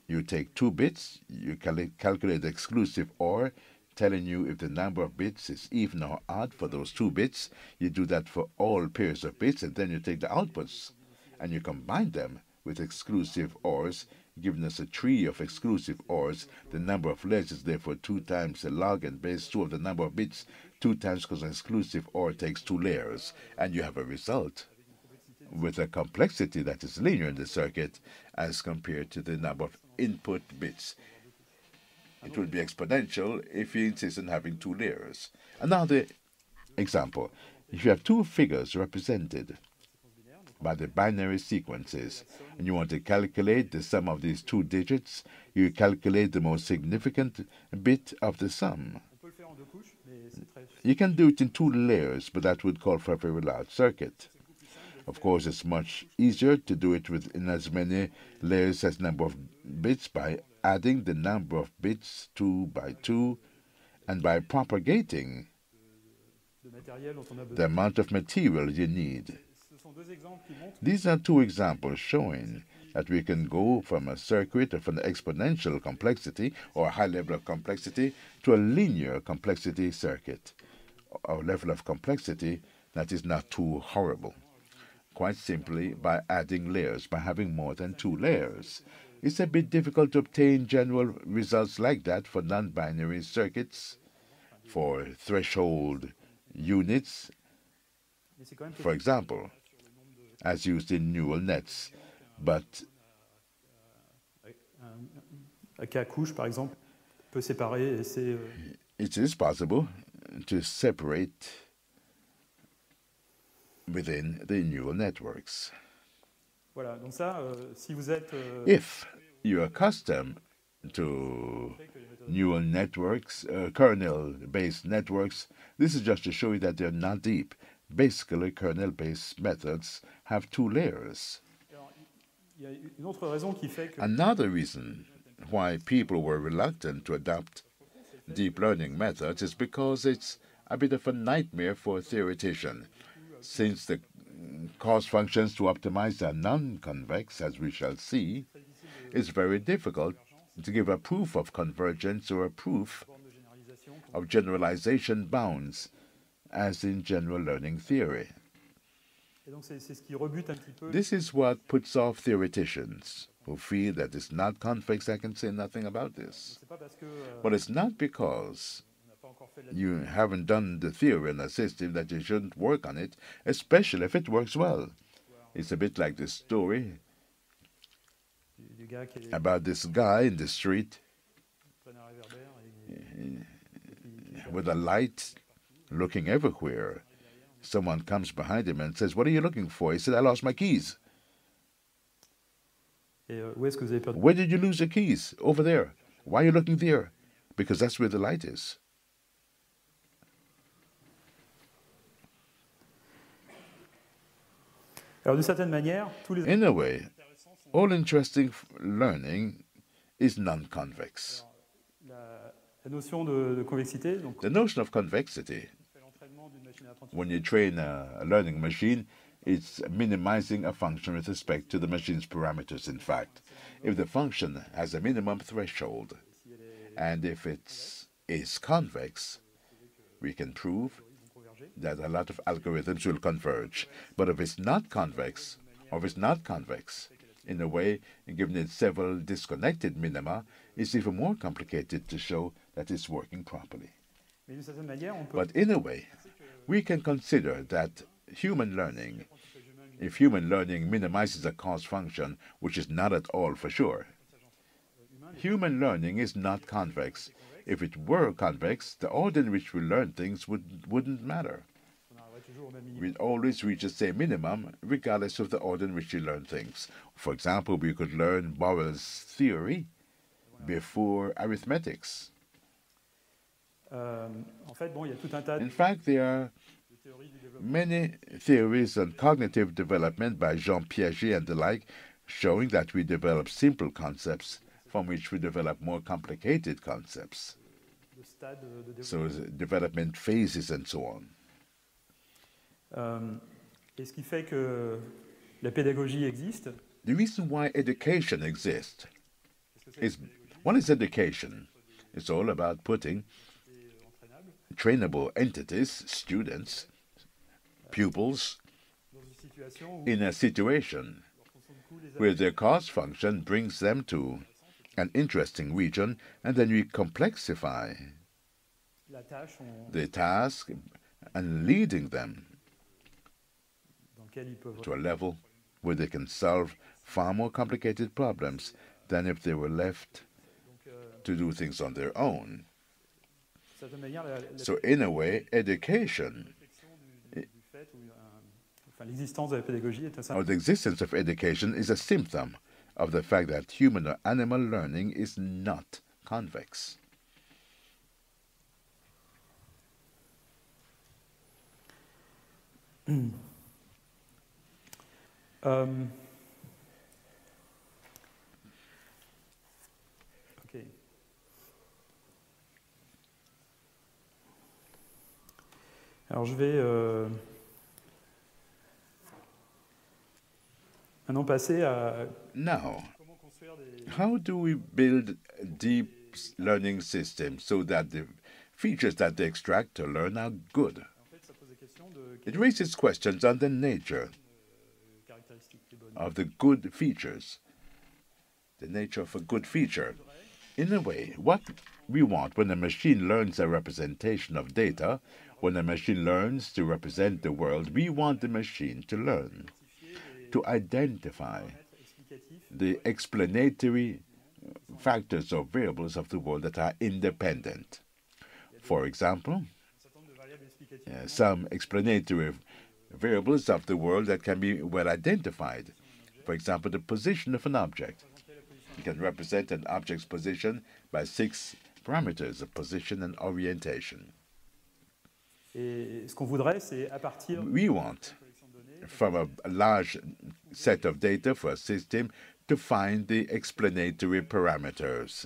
You take 2 bits, you calculate the exclusive OR, telling you if the number of bits is even or odd for those 2 bits. You do that for all pairs of bits, and then you take the outputs and you combine them with exclusive ORs, giving us a tree of exclusive ORs. The number of layers is therefore 2 times the log and base 2 of the number of bits, 2 times because an exclusive OR takes 2 layers, and you have a result with a complexity that is linear in the circuit as compared to the number of input bits. It would be exponential if you insist on having 2 layers. Another example, if you have 2 figures represented by the binary sequences, and you want to calculate the sum of these 2 digits, you calculate the most significant bit of the sum. You can do it in 2 layers, but that would call for a very large circuit. Of course, it's much easier to do it within as many layers as number of bits by adding the number of bits 2 by 2 and by propagating the amount of material you need. These are 2 examples showing that we can go from a circuit of an exponential complexity or a high level of complexity to a linear complexity circuit, or level of complexity that is not too horrible. Quite simply by adding layers, by having more than 2 layers. It's a bit difficult to obtain general results like that for non-binary circuits, for threshold units, for example, as used in neural nets. But it is possible to separate within the neural networks. If you're accustomed to neural networks, kernel-based networks, this is just to show you that they're not deep. Basically, kernel-based methods have 2 layers. Another reason why people were reluctant to adopt deep learning methods is because it's a bit of a nightmare for a theoretician. Since the cost functions to optimize are non-convex, as we shall see, it's very difficult to give a proof of convergence or a proof of generalization bounds, as in general learning theory. This is what puts off theoreticians who feel that it's not convex. I can say nothing about this. But it's not because you haven't done the theory in a system that you shouldn't work on it, especially if it works well. It's a bit like this story about this guy in the street with a light looking everywhere. Someone comes behind him and says, "What are you looking for?" He said, "I lost my keys." "Where did you lose your keys?" "Over there." "Why are you looking there?" "Because that's where the light is." In a way, all interesting learning is non-convex. The notion of convexity, when you train a learning machine, it's minimizing a function with respect to the machine's parameters, in fact. If the function has a minimum threshold, and if it is convex, we can prove that a lot of algorithms will converge. But if it's not convex, in a way, given it several disconnected minima, it's even more complicated to show that it's working properly. But in a way, we can consider that human learning, if human learning minimizes a cost function, which is not at all for sure, human learning is not convex. If it were convex, the order in which we learn things wouldn't matter. We'd always reach the same minimum, regardless of the order in which we learn things. For example, we could learn Borel's theory before arithmetics. En fait, bon, il y a tout un tas In fact, there are de théories du développement many theories on cognitive development by Jean Piaget and the like, showing that we develop simple concepts from which we develop more complicated concepts. de stades de So développement. development phases and so on. Et ce qui fait que la pédagogie existe, The reason why education exists qu'est-ce que c'est is, que la pédagogie? what is education? It's all about putting C'est entraînable trainable entities, students, pupils, dans une situation où, in a situation leur fonction de coût les where amène their cost function brings them to an interesting region, and then we complexify la tâche the task and leading them dans laquelle ils peuvent to a level where they can solve far more complicated problems than if they were left donc, to do things on their own. de certaine manière, So in a way, education, réflexion du fait où enfin, l'existence de la pédagogie est un or symptôme the existence of education, is a symptom of the fact that human or animal learning is not convex. Ok. Alors je vais maintenant passer à Now, comment construire des how do we build a deep learning systems so that the features that they extract to learn are good? en fait ça pose des questions de It raises questions on the nature caractéristiques les bonnes. of the good features, the nature of a good feature. In a way, what we want when a machine learns a representation of data, when a machine learns to represent the world, we want the machine to learn, to identify Explicatif the explanatory factors or variables of the world that are independent. For example, un certain nombre de variables explicatives some explanatory variables of the world that can be well identified. For example, the position of an object. You can represent an object's position by 6 parameters of position and orientation. et ce qu'on voudrait c'est à partir We want, collection de données from a large set of data for a system, to find the explanatory parameters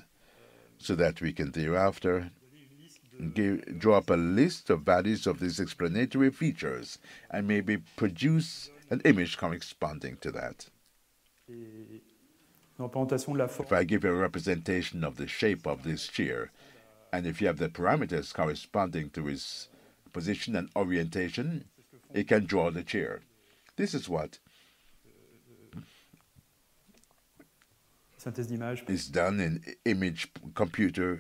so that we can thereafter draw up a list of values of these explanatory features and maybe produce an image corresponding to that. et une représentation de la forme If I give you a representation of the shape of this chair, and if you have the parameters corresponding to its position and orientation, it can draw the chair. This is what synthèse d'image is done in computer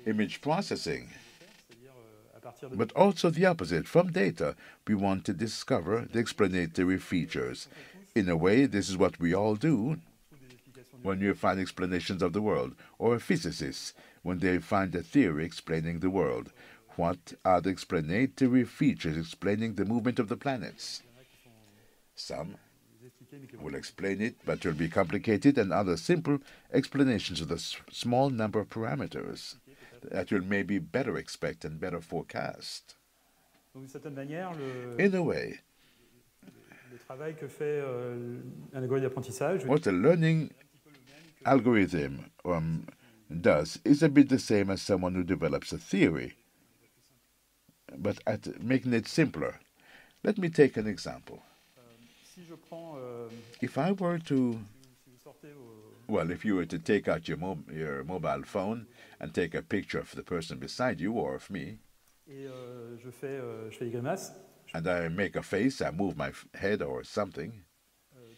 image processing. c'est-à-dire à partir de But also the opposite. From data, we want to discover the explanatory features. In a way, this is what we all do des explications when you find explanations of the world, or physicists when they find a theory explaining the world. What are the explanatory features explaining the movement of the planets? Some expliquer mais qui will explain it, but will be complicated, and other simple explanations of the small number of parameters that will maybe better expect and better forecast. donc d'une certaine manière In a way, le travail que fait un algorithme d'apprentissage what a learning algorithm does is a bit the same as someone who develops a theory, but at making it simpler. Let me take an example. si je prends If I were to, si vous sortez well, if you were to take out your mobile phone and take a picture of the person beside you or of me, et je fais des grimaces and I make a face, I move my head or something,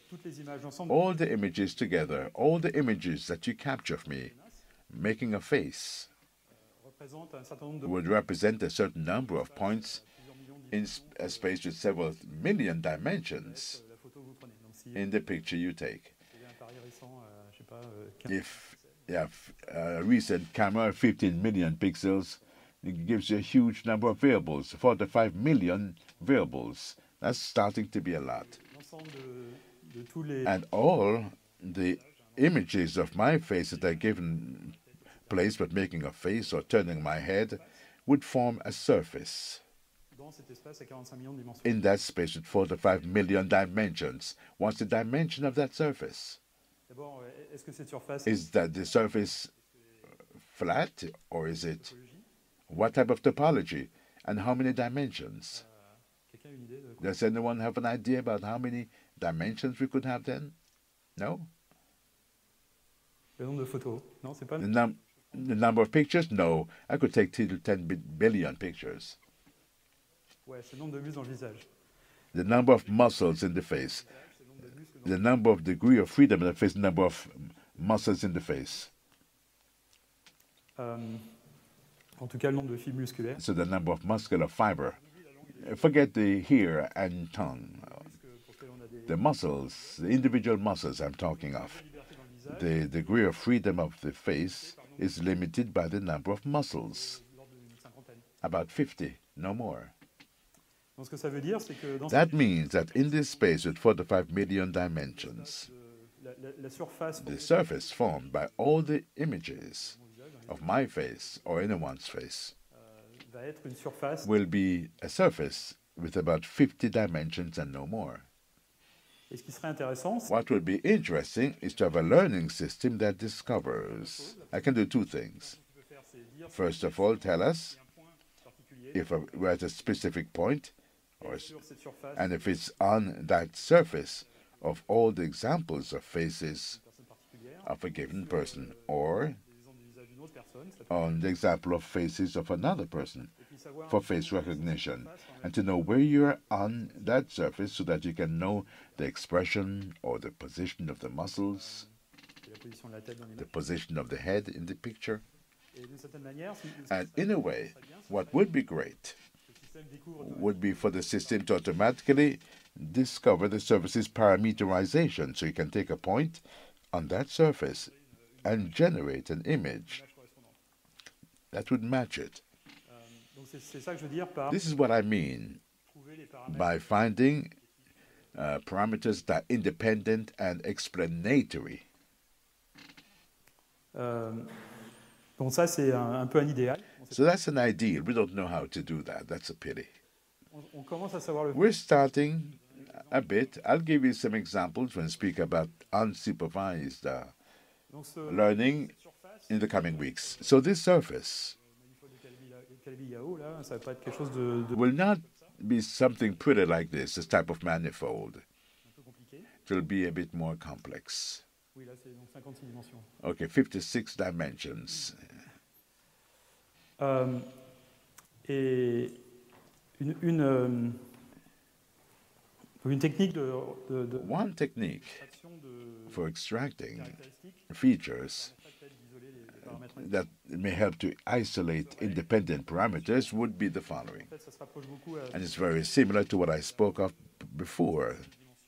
toutes les images d'ensemble all the images together, all the images that you capture of me, making a face, représentent un certain nombre de would represent a certain number of points plusieurs millions in a space with several million dimensions la photo que vous prenez. Donc si in the picture you take. vous avez un pari récent, je sais pas, 15, If you have a recent camera, 15 million pixels, it gives you a huge number of variables, 45 million variables. That's starting to be a lot. l'ensemble de tous les And all the images of my face at a given place, but making a face or turning my head, would form a surface in that space with 45 million dimensions. What's the dimension of that surface? Is that the surface flat, or is it what type of topology, and how many dimensions? Does anyone have an idea about how many dimensions we could have then? No? The number of pictures? No. I could take 10 billion pictures. The number of muscles in the face. The number of degree of freedom in the face, the number of muscles in the face. So the number of muscular fiber. Forget the ear and tongue. The muscles, the individual muscles I'm talking of. The degree of freedom of the face is limited by the number of muscles. About 50, no more. That means that in this space with 45 million dimensions, the surface formed by all the images of my face or anyone's face will be a surface with about 50 dimensions and no more. What would be interesting is to have a learning system that discovers. I can do two things. First of all, tell us if we're at a specific point, and if it's on that surface of all the examples of faces of a given person, or on the example of faces of another person for face recognition, and to know where you're on that surface so that you can know the expression or the position of the muscles, the position of the head in the picture. And in a way, what would be great would be for the system to automatically discover the surface's parameterization, so you can take a point on that surface and generate an image that would match it. This is what I mean by finding parameters that are independent and explanatory. So that's an ideal. We don't know how to do that. That's a pity. We're starting a bit. I'll give you some examples when I speak about unsupervised learning in the coming weeks. So this surface will not be something pretty like this type of manifold. It will be a bit more complex. Okay, 56 dimensions. One technique for extracting features that may help to isolate independent parameters would be the following. And it's very similar to what I spoke of before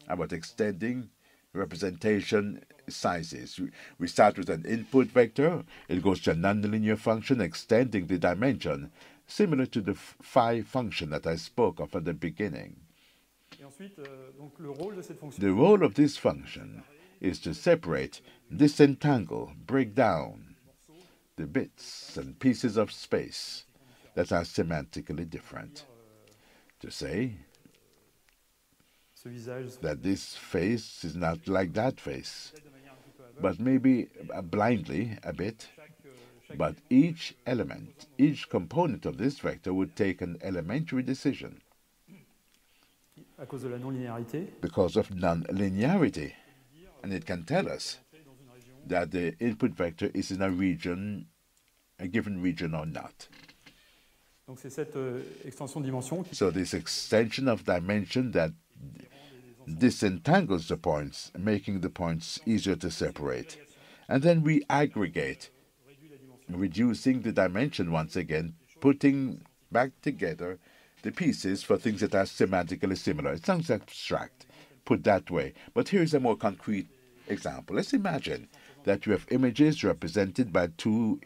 about extending representation sizes. We start with an input vector. It goes to a nonlinear function, extending the dimension, similar to the phi function that I spoke of at the beginning. The role of this function is to separate, disentangle, break down the bits and pieces of space that are semantically different. To say that this face is not like that face, but maybe blindly a bit, but each element, each component of this vector would take an elementary decision because of non-linearity. And it can tell us that the input vector is in a region, a given region or not. So this extension of dimension that disentangles the points, making the points easier to separate. And then we aggregate, reducing the dimension once again, putting back together the pieces for things that are semantically similar. It sounds abstract, put that way. But here's a more concrete example. Let's imagine that you have images represented by 2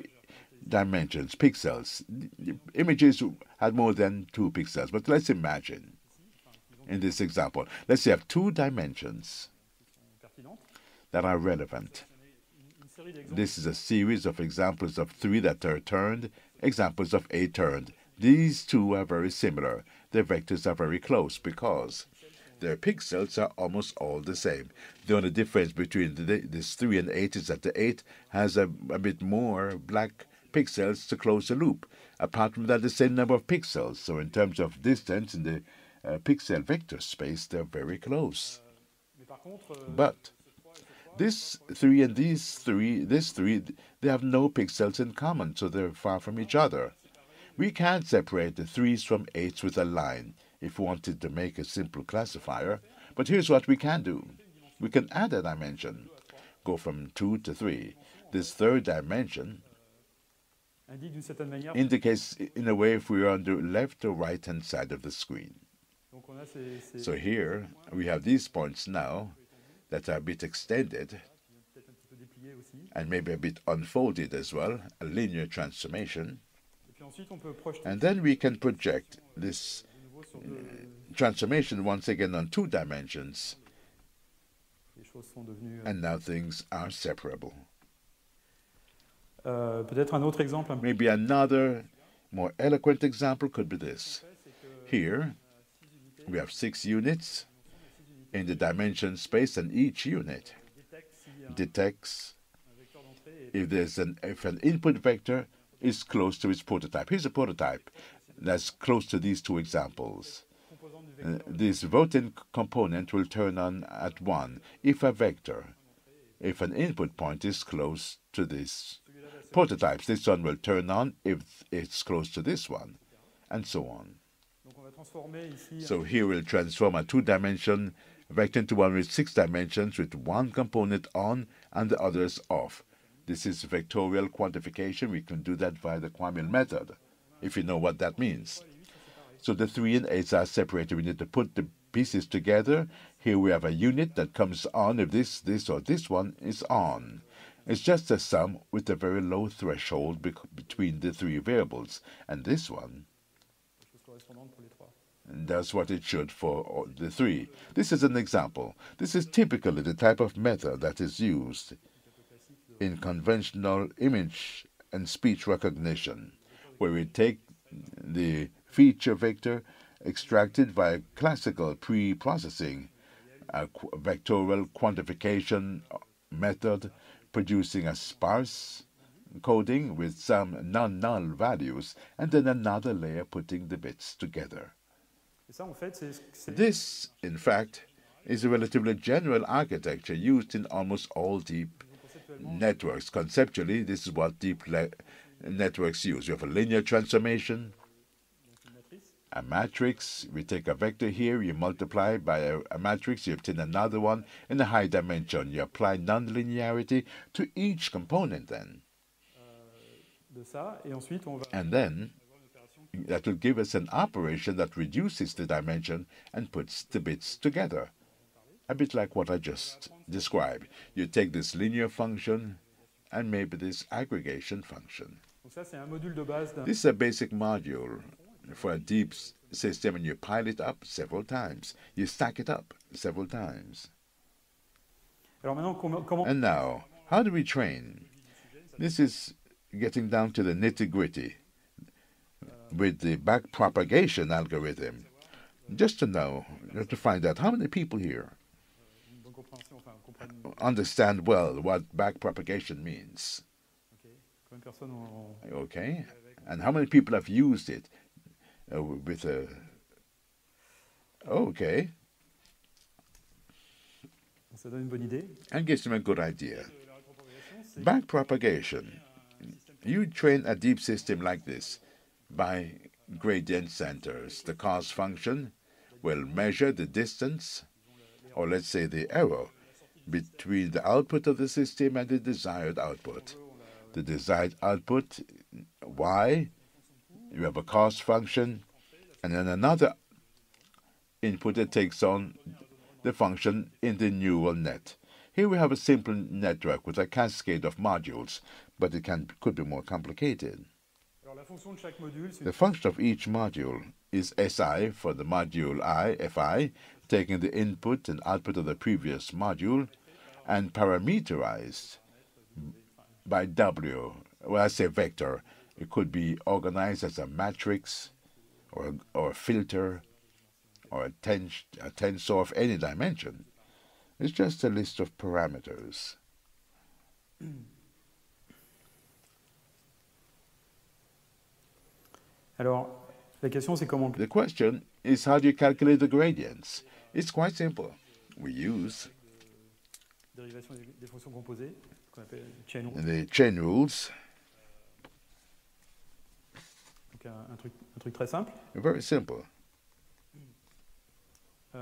dimensions, pixels. The images had more than 2 pixels, but let's imagine in this example, let's say you have 2 dimensions that are relevant. This is a series of examples of 3 that are turned, examples of 8 turned. These two are very similar. The vectors are very close because their pixels are almost all the same. The only difference between this 3 and 8 is that the 8 has a bit more black pixels to close the loop. Apart from that, the same number of pixels. So in terms of distance in the pixel vector space, they're very close. But this 3 and this 3, they have no pixels in common, so they're far from each other. We can't separate the 3s from 8s with a line if we wanted to make a simple classifier, but here's what we can do. We can add a dimension, go from 2 to 3. This third dimension indicates in a way if we are on the left or right-hand side of the screen. So here we have these points now that are a bit extended and maybe a bit unfolded as well, a linear transformation. And then we can project this transformation once again on 2 dimensions. And now things are separable. Maybe another more eloquent example could be this. Here we have 6 units in the dimension space, and each unit detects if an input vector is close to its prototype. Here's a prototype that's close to these 2 examples. This voting component will turn on at 1 if an input point is close to this prototype. This one will turn on if it's close to this one, and so on. So here we'll transform a 2-dimension vector into one with 6 dimensions with 1 component on and the others off. This is vectorial quantification. We can do that via the Kwame method, if you know what that means. So the 3 and 8s are separated. We need to put the pieces together. Here we have a unit that comes on if this, or this one is on. It's just a sum with a very low threshold between the 3 variables. And this one does what it should for the 3. This is an example. This is typically the type of method that is used in conventional image and speech recognition, where we take the feature vector extracted via classical pre-processing, a vectorial quantification method producing a sparse coding with some non-null values, and then another layer putting the bits together. This, in fact, is a relatively general architecture used in almost all deep networks. Conceptually, this is what deep networks use. You have a linear transformation, a matrix. We take a vector here, you multiply by a matrix, you obtain another one in a high dimension. You apply nonlinearity to each component then. And then that will give us an operation that reduces the dimension and puts the bits together. A bit like what I just described. You take this linear function and maybe this aggregation function. This is a basic module for a deep system, and you pile it up several times. You stack it up several times. And now, how do we train? This is getting down to the nitty-gritty with the backpropagation algorithm. Just to know, to find out how many people here understand well what backpropagation means. Okay, and how many people have used it with a... Okay. And gives them a good idea. Backpropagation. You train a deep system like this by gradient centers. The cost function will measure the distance, or let's say the error, between the output of the system and the desired output. The desired output, y, you have a cost function, and then another input that takes on the function in the neural net. Here we have a simple network with a cascade of modules, but it could be more complicated. The function of each module is SI for the module I, FI, taking the input and output of the previous module, and parameterized by W. Well, I say vector. It could be organized as a matrix or a filter or a tensor of any dimension. It's just a list of parameters. Alors, la question, c'est comment... The question is, how do you calculate the gradients? It's quite simple. We use Dérivation des fonctions composées, qu'on appelle chain rules. the chain rules. Donc un truc très simple. Very simple. Je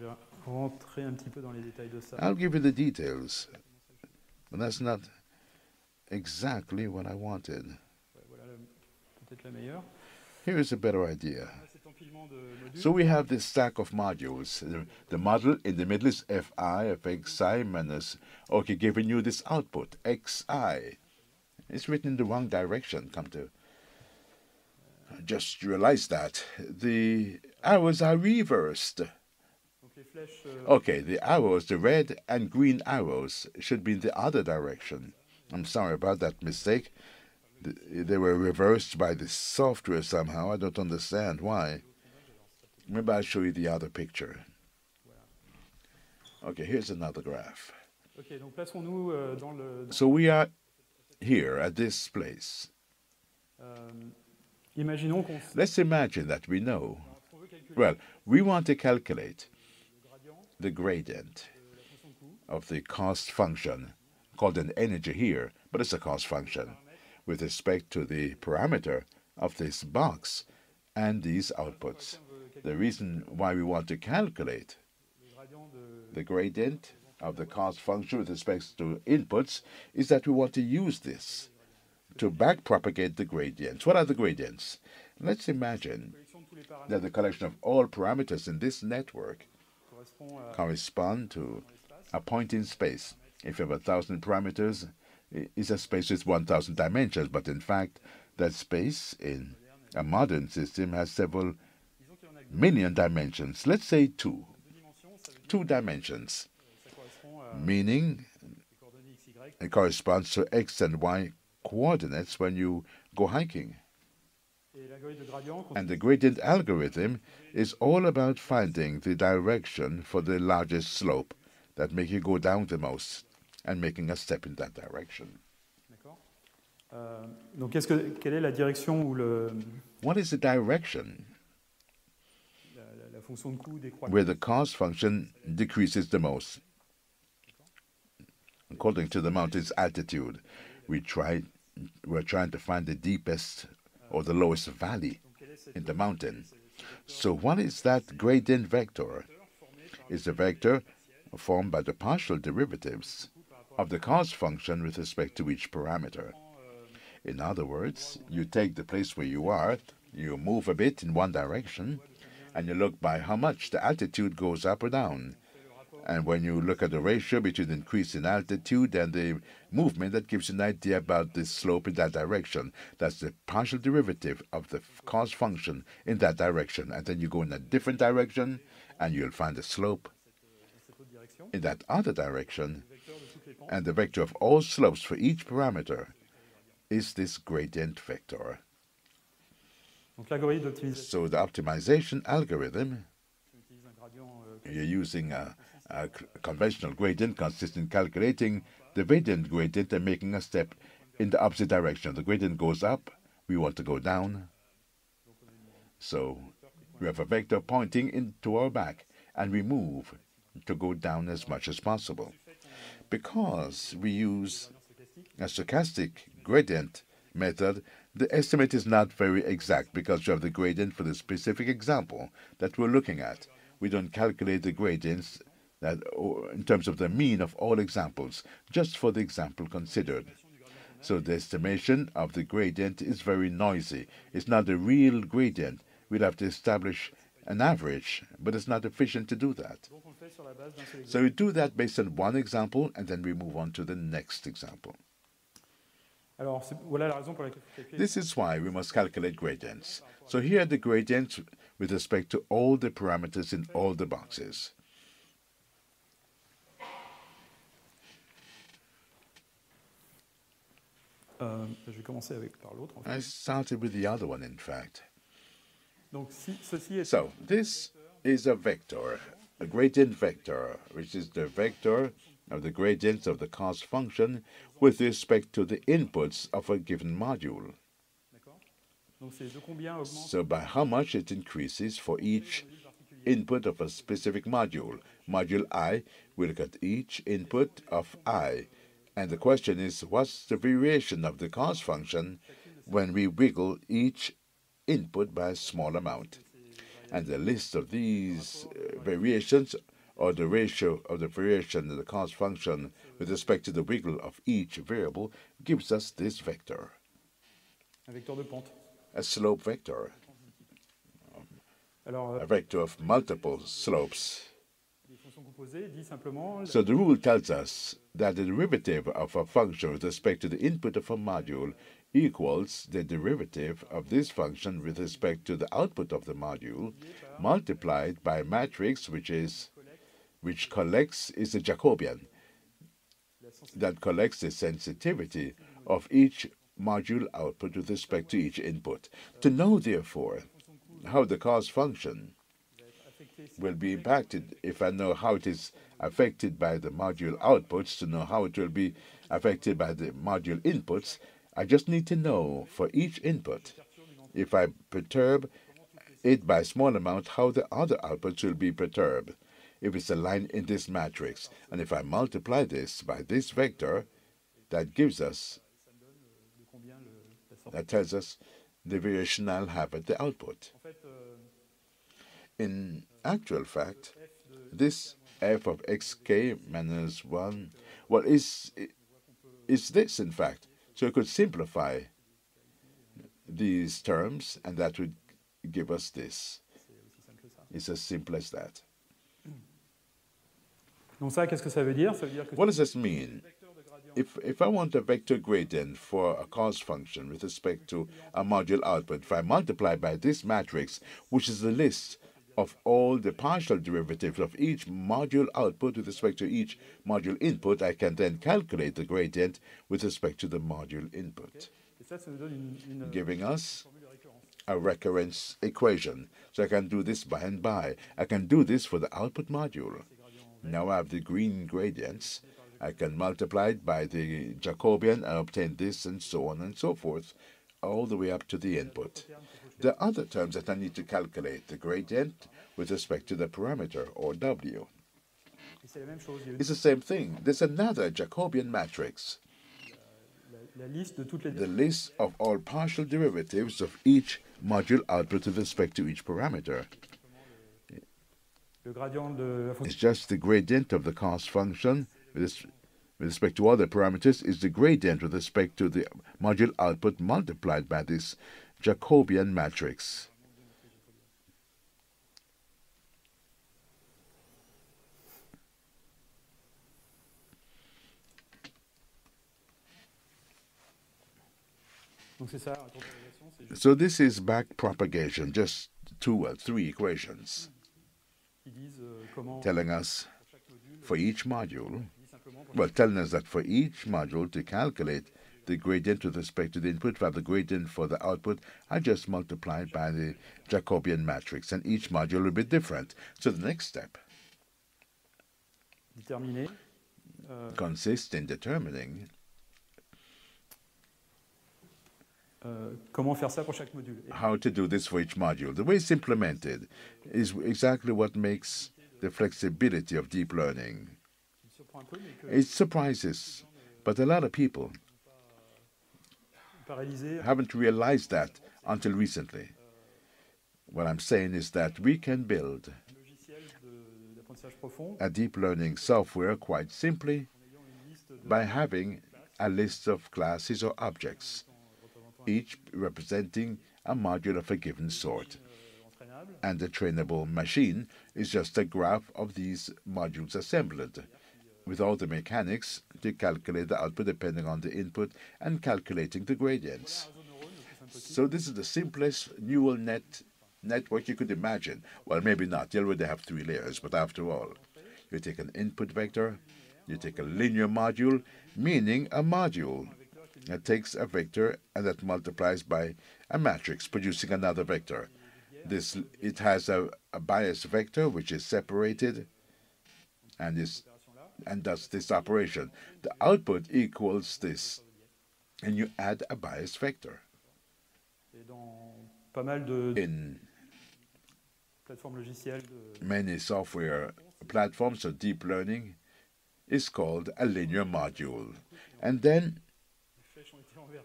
vais rentrer un petit peu dans les détails de ça. I'll give you the details, but that's not exactly what I wanted. Voilà peut-être la meilleure. Here is a better idea. So we have this stack of modules. The model in the middle is fi of xi minus, okay, giving you this output, xi. It's written in the wrong direction, come to just realize that. The arrows are reversed. Okay, the arrows, the red and green arrows, should be in the other direction. I'm sorry about that mistake. They were reversed by the software somehow. I don't understand why. Maybe I'll show you the other picture. Okay, here's another graph. So we are here at this place. Let's imagine that we know. Well, we want to calculate the gradient of the cost function, called an energy here, but it's a cost function, with respect to the parameter of this box and these outputs. The reason why we want to calculate the gradient of the cost function with respect to inputs is that we want to use this to backpropagate the gradients. What are the gradients? Let's imagine that the collection of all parameters in this network correspond to a point in space. If you have 1,000 parameters, it's a space with 1,000 dimensions, but in fact, that space in a modern system has several million dimensions. Let's say two dimensions, meaning it corresponds to x and y coordinates when you go hiking. And the gradient algorithm is all about finding the direction for the largest slope that make you go down the most and making a step in that direction. Donc, quelle est la direction où what is the direction la fonction de coût décroît where the cost function decreases the most? According to the mountain's altitude, we're trying to find the deepest or the lowest valley in the mountain. So what is that gradient vector? It's a vector formed by the partial derivatives of the cost function with respect to each parameter. In other words, you take the place where you are, you move a bit in one direction, and you look by how much the altitude goes up or down. And when you look at the ratio between the increase in altitude and the movement, that gives you an idea about the slope in that direction. That's the partial derivative of the cost function in that direction. And then you go in a different direction, and you'll find the slope in that other direction. And the vector of all slopes for each parameter is this gradient vector. So the optimization algorithm, you're using a conventional gradient consisting in calculating the gradient and making a step in the opposite direction. The gradient goes up, we want to go down. So we have a vector pointing into our back, and we move to go down as much as possible. Because we use a stochastic gradient method, the estimate is not very exact because you have the gradient for the specific example that we're looking at. We don't calculate the gradients that, in terms of the mean of all examples, just for the example considered. So the estimation of the gradient is very noisy. It's not a real gradient. We'd have to establish an average, but it's not efficient to do that. So we do that based on one example, and then we move on to the next example. This is why we must calculate gradients. So here are the gradients with respect to all the parameters in all the boxes. Je vais commencer par l'autre. En fait. I started with the other one, in fact. Donc, ceci est So this is a vector, a gradient vector, which is the vector of the gradients of the cost function with respect to the inputs of a given module. Donc, c'est de combien augmente So by how much it increases for each input of a specific module. Module I, we look at each input of I. And the question is, what's the variation of the cost function when we wiggle each input by a small amount? And the list of these variations, or the ratio of the variation of the cost function with respect to the wiggle of each variable, gives us this vector. un vecteur de pente. A slope vector. Alors, A vector of multiple slopes. les fonctions composées dit simplement So the rule tells us that the derivative of a function with respect to the input of a module equals the derivative of this function with respect to the output of the module multiplied by a matrix which collects is a Jacobian that collects the sensitivity of each module output with respect to each input. To know, therefore, how the cost function will be impacted, if I know how it is affected by the module outputs, to know how it will be affected by the module inputs, I just need to know for each input, if I perturb it by a small amount, how the other outputs will be perturbed, if it's a line in this matrix. And if I multiply this by this vector, that gives us, that tells us the variation I'll have at the output. In actual fact, this f of xk minus 1, well, is this, in fact. So you could simplify these terms, and that would give us this. It's as simple as that. Donc ça, qu'est-ce que ça veut dire? Ça veut dire que What does this mean? If I want a vector gradient for a cost function with respect to a module output, if I multiply by this matrix, which is the list of all the partial derivatives of each module output with respect to each module input, I can then calculate the gradient with respect to the module input, et ça nous donne une giving us formule de récurrence. a recurrence equation. So I can do this by and by. I can do this for the output module. Now I have the green gradients. I can multiply it by the Jacobian and obtain this, and so on and so forth, all the way up to the input. The other terms that I need to calculate, the gradient with respect to the parameter, or W. Et c'est la même chose. Il y a It's the same thing. There's another Jacobian matrix, la liste de toutes les the list of all partial derivatives of each module output with respect to each parameter. le gradient de la It's fonction. just the gradient of the cost function with respect to other parameters is the gradient with respect to the module output multiplied by this Jacobian matrix. Donc c'est ça, la propagation, c'est juste So this is back propagation, just 2 or 3 equations qu'ils disent comment telling us pour chaque module, for each module, dit simplement pour well, telling us that for each module to calculate the gradient with respect to the input, if I have the gradient for the output, I just multiply it by the Jacobian matrix, and each module will be different. So the next step déterminer consists in determining comment faire ça pour chaque module. Et how to do this for each module. The way it's implemented is exactly what makes the flexibility of deep learning. il me surprend un peu, mais que It surprises, but a lot of people pas réalisé haven't realized that until recently. What I'm saying is that we can build un logiciel d'apprentissage profond a deep learning software quite simply en ayant une liste de by having a list of classes or objects, each representing a module of a given sort. entraînable. And the trainable machine is just a graph of these modules assembled, with all the mechanics to calculate the output depending on the input and calculating the gradients. So this is the simplest neural network you could imagine. Well, maybe not. You already have 3 layers, but after all, you take an input vector, you take a linear module, meaning a module that takes a vector and that multiplies by a matrix, producing another vector. It has a bias vector which is separated and does this operation. The output equals this, and you add a bias vector. In many software platforms, so deep learning is called a linear module. And then,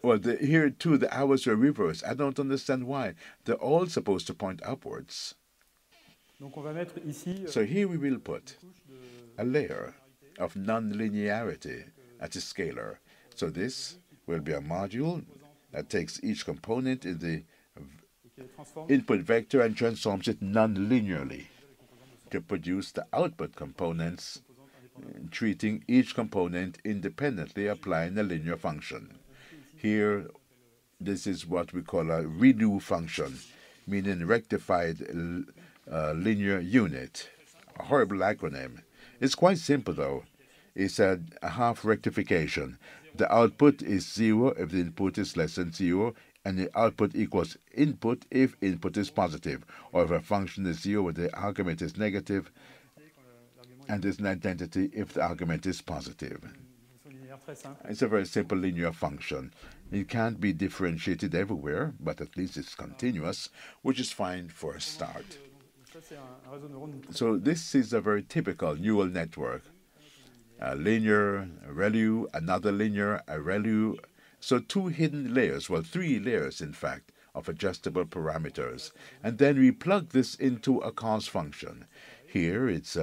well, here too, the arrows are reversed. I don't understand why. They're all supposed to point upwards. So here we will put a layer of non-linearity at a scalar. So this will be a module that takes each component in the input vector and transforms it non-linearly to produce the output components, treating each component independently, applying a linear function. Here, this is what we call a redo function, meaning rectified linear unit. A horrible acronym. It's quite simple, though. It's a half rectification. The output is 0 if the input is less than 0, and the output equals input if input is positive, or if a function is 0 when the argument is negative, and there's an identity if the argument is positive. It's a very simple linear function. It can't be differentiated everywhere, but at least it's continuous, which is fine for a start. So this is a very typical neural network. A linear, a ReLU, another linear, a ReLU. So two hidden layers, well, three layers, in fact, of adjustable parameters. And then we plug this into a cost function. Here it's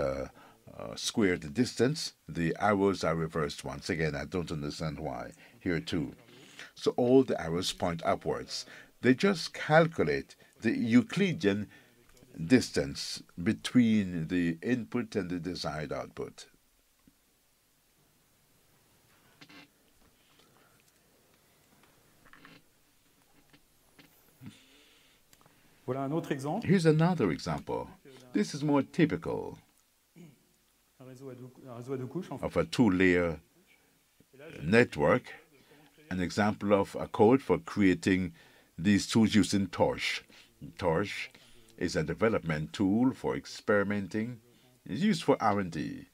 square the distance. The arrows are reversed once again. I don't understand why. Here too. So all the arrows point upwards. They just calculate the Euclidean distance between the input and the desired output. Here's another example. This is more typical of a two-layer network, an example of a code for creating these tools using Torch. Torch is a development tool for experimenting. It's used for R&D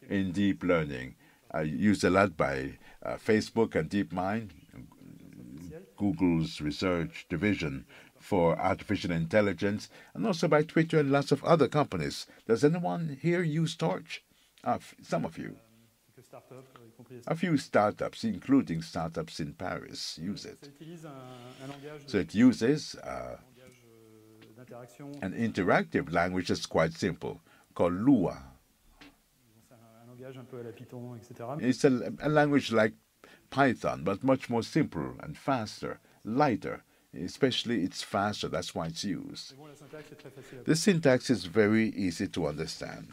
in deep learning. Used a lot by Facebook and DeepMind, Google's research division for artificial intelligence, and also by Twitter and lots of other companies. Does anyone here use Torch? Some of you. A few startups, including startups in Paris, use it. So it uses an interactive language that's quite simple, called Lua. It's a language like Python, but much more simple and faster, lighter. Especially it's faster, that's why it's used. The syntax is very easy to understand.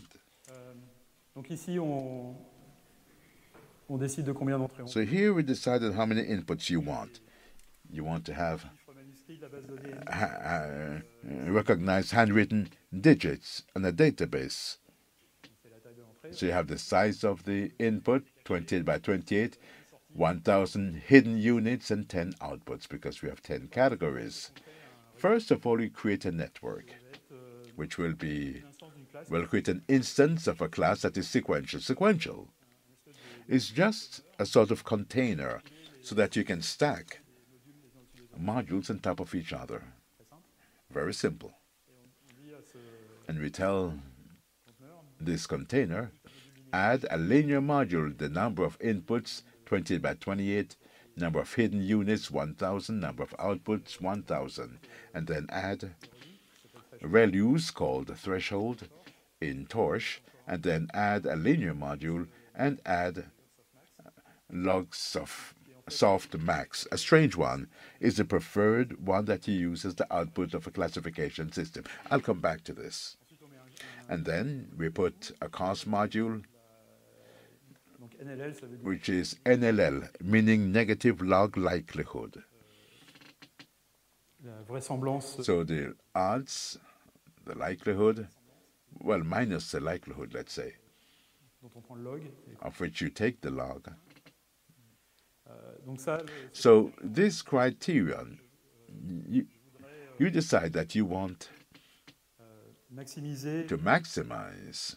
So here we decided how many inputs you want. You want to have recognized handwritten digits on a database. So you have the size of the input, 28 by 28, 1,000 hidden units and 10 outputs, because we have 10 categories. First of all, we create a network, which will create an instance of a class that is sequential. Sequential is just a sort of container so that you can stack modules on top of each other. Very simple. And we tell this container, add a linear module, the number of inputs, 20 by 28, number of hidden units, 1,000, number of outputs, 1,000, and then add ReLUs called the threshold in Torch, and then add a linear module and add logs of softmax. A strange one is the preferred one that you use as the output of a classification system. I'll come back to this. And then we put a cost module, which is NLL, meaning negative log likelihood. So the odds, the likelihood, well, minus the likelihood, let's say, of which you take the log. So this criterion, you decide that you want to maximize.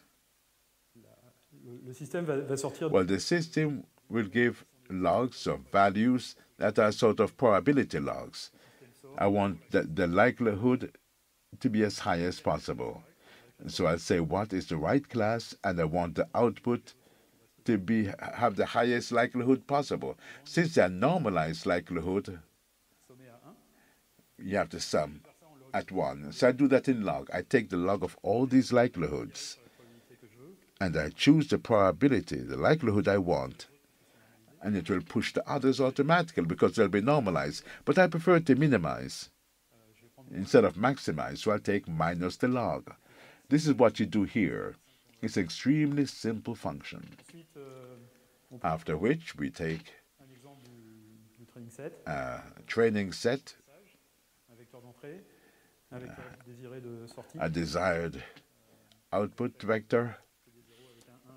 Well, the system will give logs of values that are sort of probability logs. I want the likelihood to be as high as possible. So I'll say what is the right class, and I want the output to have the highest likelihood possible. Since they are normalized likelihood, you have to sum at 1. So I do that in log. I take the log of all these likelihoods, and I choose the probability, the likelihood I want, and it will push the others automatically because they'll be normalized. But I prefer to minimize instead of maximize, so I'll take minus the log. This is what you do here. It's an extremely simple function. After which we take a training set, a desired output vector,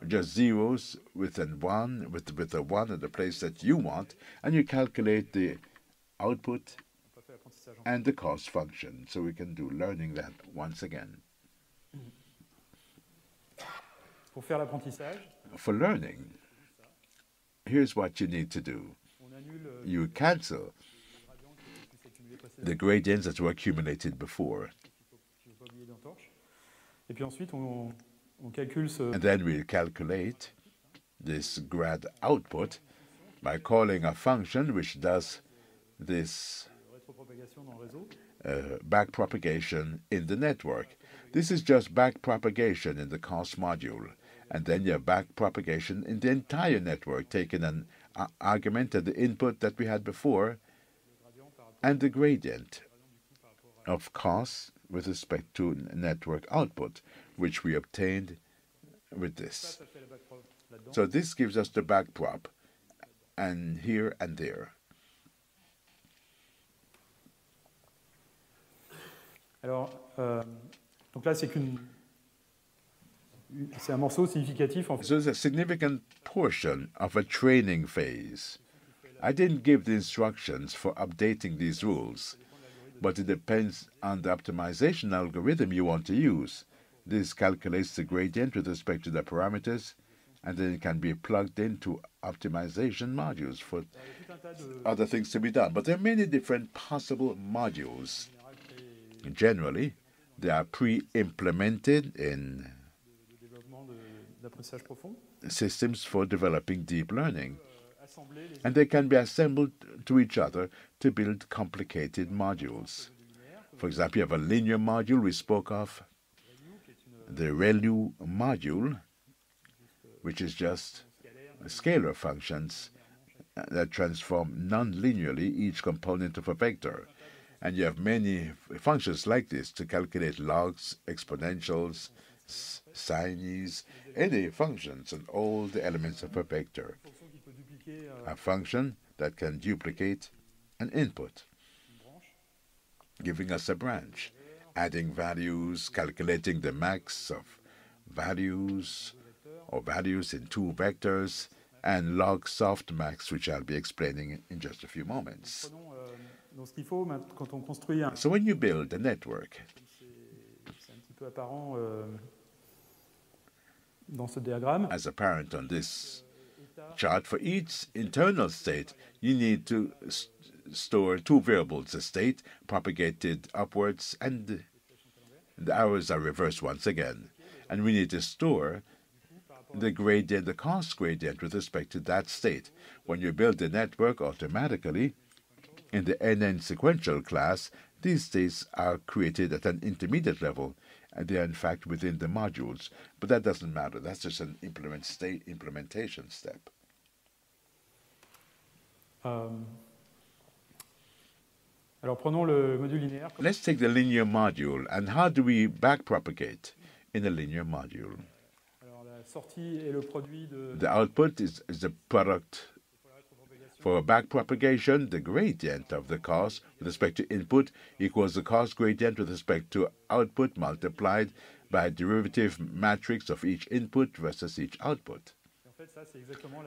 just zeros with a 1 at the place that you want, and you calculate the output and the cost function. So we can do learning that once again. For learning, here's what you need to do. You cancel the gradients that were accumulated before. And then we'll calculate this grad output by calling a function which does this backpropagation in the network. This is just backpropagation in the cost module. And then you have backpropagation in the entire network, taking an argument at the input that we had before, and the gradient of costs with respect to network output, which we obtained with this. So this gives us the backprop, and here and there. Alors, donc là, c'est un morceau significatif. So it's a significant portion of a training phase. I didn't give the instructions for updating these rules, but it depends on the optimization algorithm you want to use. This calculates the gradient with respect to the parameters, and then it can be plugged into optimization modules for other things to be done. But there are many different possible modules. Generally, they are pre-implemented in systems for developing deep learning, and they can be assembled to each other to build complicated modules. For example, you have a linear module we spoke of, the ReLU module, which is just scalar functions that transform non-linearly each component of a vector. And you have many functions like this to calculate logs, exponentials, sines, any functions, and all the elements of a vector. A function that can duplicate an input, giving us a branch, adding values, calculating the max of values or values in 2 vectors, and log softmax, which I'll be explaining in just a few moments. So when you build a network, as apparent on this chart, for each internal state, you need to store 2 variables, the state propagated upwards, and the arrows are reversed once again. And we need to store the gradient, the cost gradient with respect to that state. When you build the network, automatically, in the NN sequential class, these states are created at an intermediate level, and they are in fact within the modules. But that doesn't matter. That's just an implementation step. Let's take the linear module. And how do we backpropagate in a linear module? The output is the product. For backpropagation, the gradient of the cost with respect to input equals the cost gradient with respect to output multiplied by a derivative matrix of each input versus each output.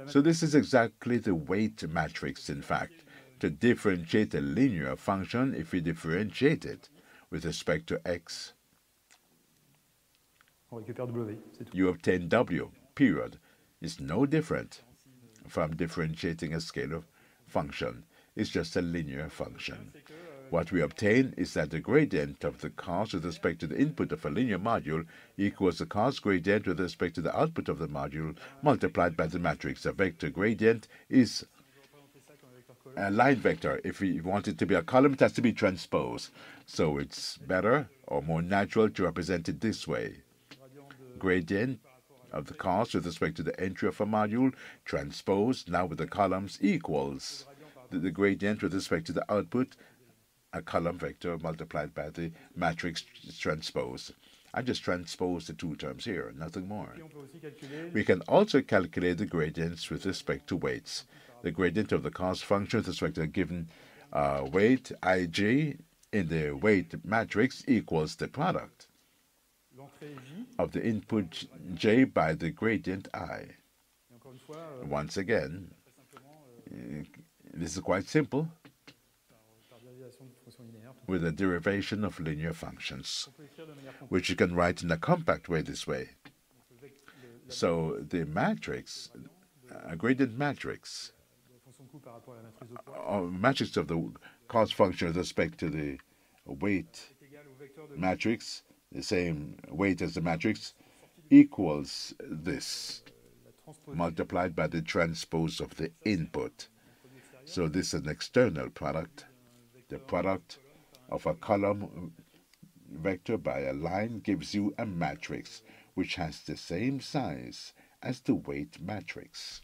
So this is exactly the weight matrix, in fact, to differentiate a linear function. If we differentiate it with respect to x, you obtain w, period. It's no different from differentiating a scalar function. It's just a linear function. What we obtain is that the gradient of the cost with respect to the input of a linear module equals the cost gradient with respect to the output of the module multiplied by the matrix. A vector gradient is a line vector. If we want it to be a column, it has to be transposed. So it's better or more natural to represent it this way. Gradient of the cost with respect to the entry of a module transposed, now with the columns, equals the gradient with respect to the output, a column vector multiplied by the matrix transpose. I just transpose the two terms here, nothing more. We can also calculate the gradients with respect to weights. The gradient of the cost function with respect to a given weight, ij, in the weight matrix equals the product of the input j by the gradient I. Once again, this is quite simple, with a derivation of linear functions, which you can write in a compact way this way. So the matrix, a gradient matrix, or matrix of the cost function with respect to the weight matrix, the same weight as the matrix, equals this, multiplied by the transpose of the input. So this is an external product. The product of a column vector by a line gives you a matrix which has the same size as the weight matrix.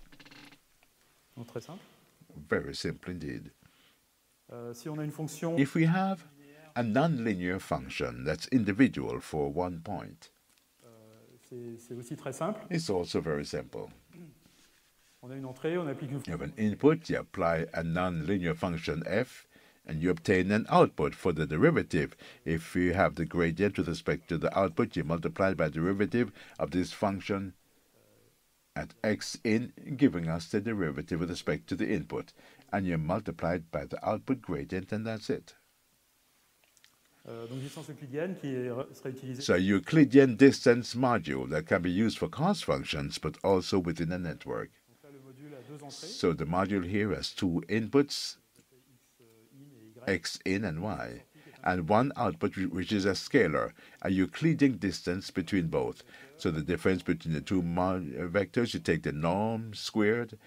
Very simple indeed. If we have a nonlinear function that's individual for one point, it's also very simple. You have an input, you apply a nonlinear function f, and you obtain an output for the derivative. If you have the gradient with respect to the output, you multiply by the derivative of this function at x in, giving us the derivative with respect to the input. And you multiply it by the output gradient, and that's it. So Euclidean distance module that can be used for cost functions, but also within a network. So the module here has two inputs, x in and y, and one output which is a scalar, a Euclidean distance between both. So the difference between the two vectors, you take the norm squared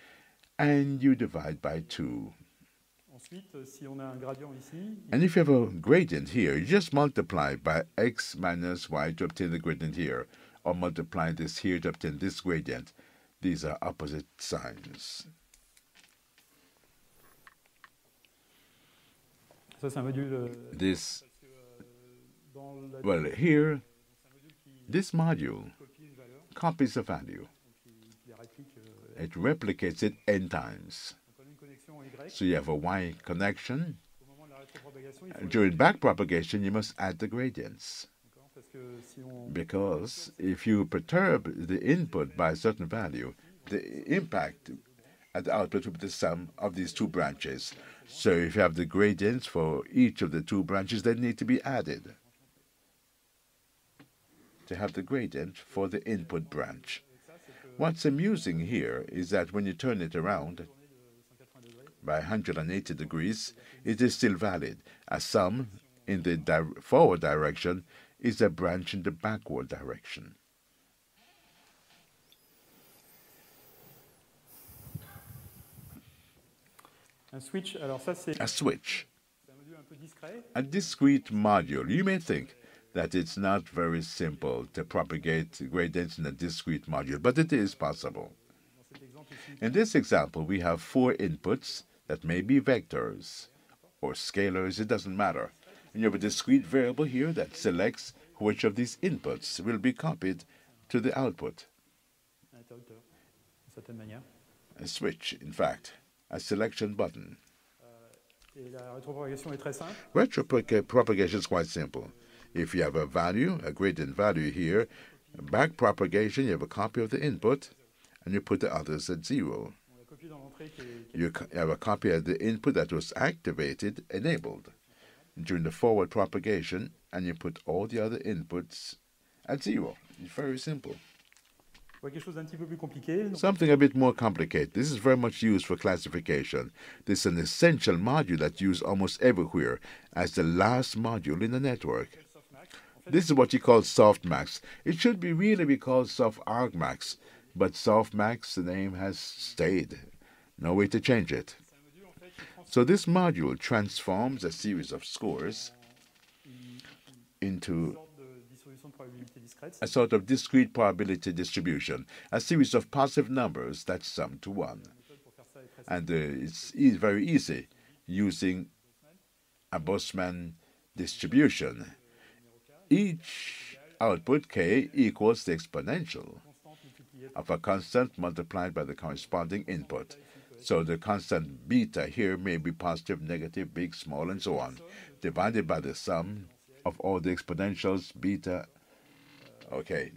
and you divide by 2. And if you have a gradient here, you just multiply by x minus y to obtain the gradient here, or multiply this here to obtain this gradient. These are opposite signs. This, well, here, this module copies a value. It replicates it n times. So you have a y connection. During backpropagation, you must add the gradients. Because if you perturb the input by a certain value, the impact at the output will be the sum of these two branches. So if you have the gradients for each of the two branches, they need to be added to have the gradient for the input branch. What's amusing here is that when you turn it around by 180 degrees, it is still valid. A sum in the forward direction is a branch in the backward direction. A switch, a discrete module. You may think that it's not very simple to propagate gradients in a discrete module, but it is possible. In this example, we have 4 inputs that may be vectors or scalars, it doesn't matter. And you have a discrete variable here that selects which of these inputs will be copied to the output. A switch, in fact, a selection button. Retropropagation is quite simple. If you have a value, a gradient value here, back propagation, you have a copy of the input, and you put the others at 0. You have a copy of the input that was activated, enabled during the forward propagation, and you put all the other inputs at 0. It's very simple. Something a bit more complicated. This is very much used for classification. This is an essential module that's used almost everywhere as the last module in the network. This is what you call softmax. It should really be called softargmax, but softmax, the name has stayed. No way to change it. So this module transforms a series of scores into a sort of discrete probability distribution, a series of positive numbers that sum to 1. And it's very easy using a Bosman distribution. Each output k equals the exponential of a constant multiplied by the corresponding input. So the constant beta here may be positive, negative, big, small, and so on, divided by the sum of all the exponentials, beta. Okay.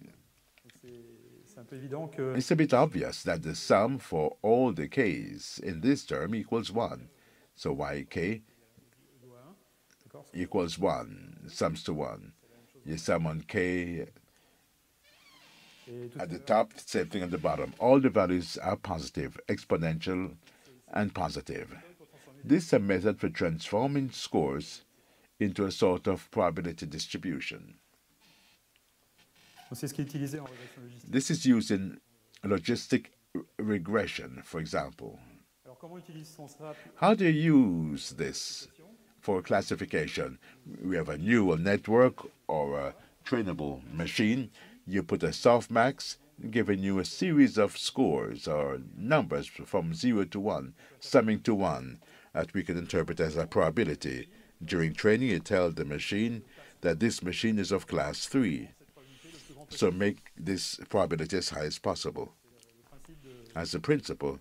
It's a bit obvious that the sum for all the k's in this term equals 1. So yk equals 1, sums to 1. You sum on k at the top, same thing at the bottom. All the values are positive, exponential, and positive. This is a method for transforming scores into a sort of probability distribution. This is used in logistic regression, for example. How do you use this for classification? We have a neural network or a trainable machine. You put a softmax, giving you a series of scores or numbers from 0 to 1, summing to 1, that we can interpret as a probability. During training, you tell the machine that this machine is of class 3. So make this probability as high as possible, as the principle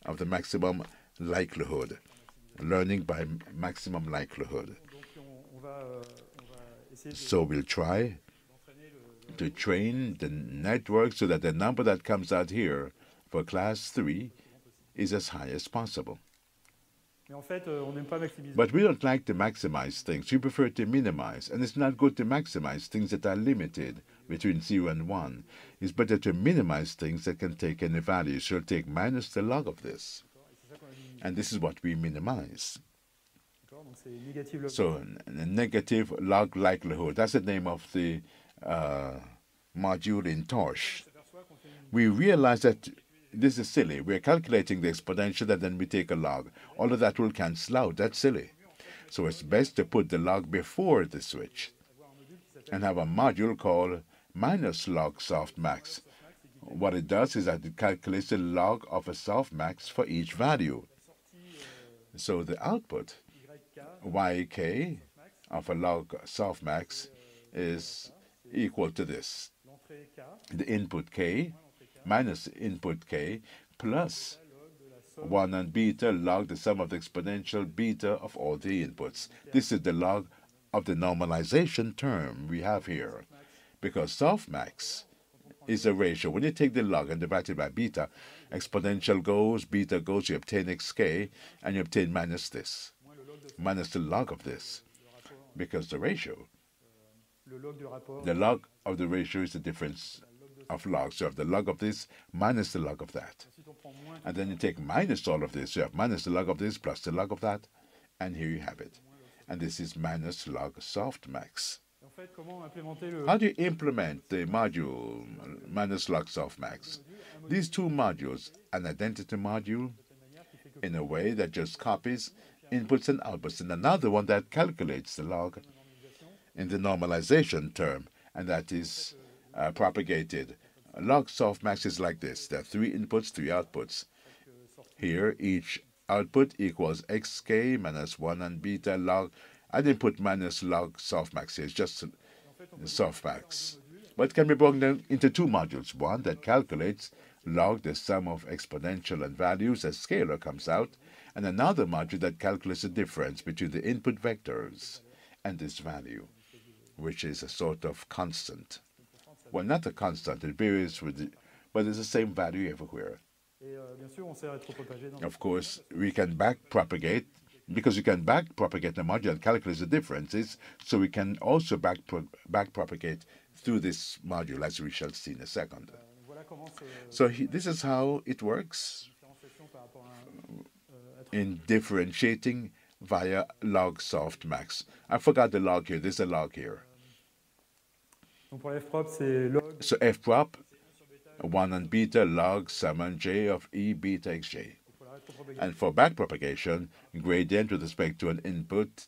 of the maximum likelihood, learning by maximum likelihood. So we'll try to train the network so that the number that comes out here for class 3 is as high as possible. But we don't like to maximize things. We prefer to minimize. And it's not good to maximize things that are limited between 0 and 1. It's better to minimize things that can take any value. So you'll take minus the log of this. And this is what we minimize. So a negative log likelihood. That's the name of the module in Torch. We realize that this is silly. We're calculating the exponential and then we take a log. All of that will cancel out. That's silly. So it's best to put the log before the switch and have a module called minus log softmax. What it does is that it calculates the log of a softmax for each value. So the output, yk, of a log softmax is equal to this. The input k minus input k plus 1 and beta log the sum of the exponential beta of all the inputs. This is the log of the normalization term we have here. Because softmax is a ratio. When you take the log and divide it by beta, exponential goes, beta goes, you obtain xk, and you obtain minus this, minus the log of this. Because the ratio, the log of the ratio is the difference of logs. So you have the log of this minus the log of that. And then you take minus all of this. You have minus the log of this plus the log of that. And here you have it. And this is minus log softmax. How do you implement the module minus log softmax? These two modules, an identity module in a way that just copies inputs and outputs, and another one that calculates the log in the normalization term, and that is propagated. Log softmax is like this. There are 3 inputs, 3 outputs. Here, each output equals xk minus 1 and beta log. I didn't put minus log softmax here. It's just softmax. But it can be broken down into 2 modules. One that calculates log the sum of exponential and values as scalar comes out, and another module that calculates the difference between the input vectors and this value, which is a sort of constant. Well, not a constant. It varies with but it's the same value everywhere. Of course, we can back-propagate, because you can back-propagate the module and calculate the differences, so we can also back-propagate through this module, as we shall see in a second. So this is how it works in differentiating via log softmax. I forgot the log here. There's a log here. So fprop, 1 on beta log sum on j of e beta xj. And for backpropagation, gradient with respect to an input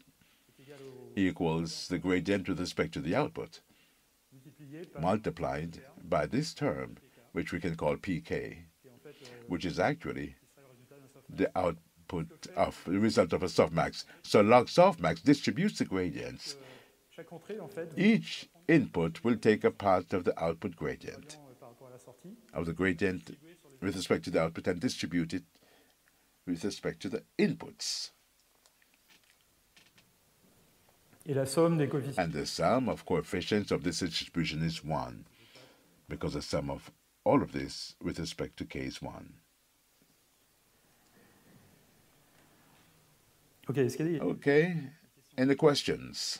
equals the gradient with respect to the output, multiplied by this term, which we can call pk, which is actually the output of the result of a softmax. So log softmax distributes the gradients. Each input will take a part of the output gradient, with respect to the output, and distribute it with respect to the inputs. And the sum of coefficients of this distribution is 1, because the sum of all of this with respect to k is 1. Okay, any questions?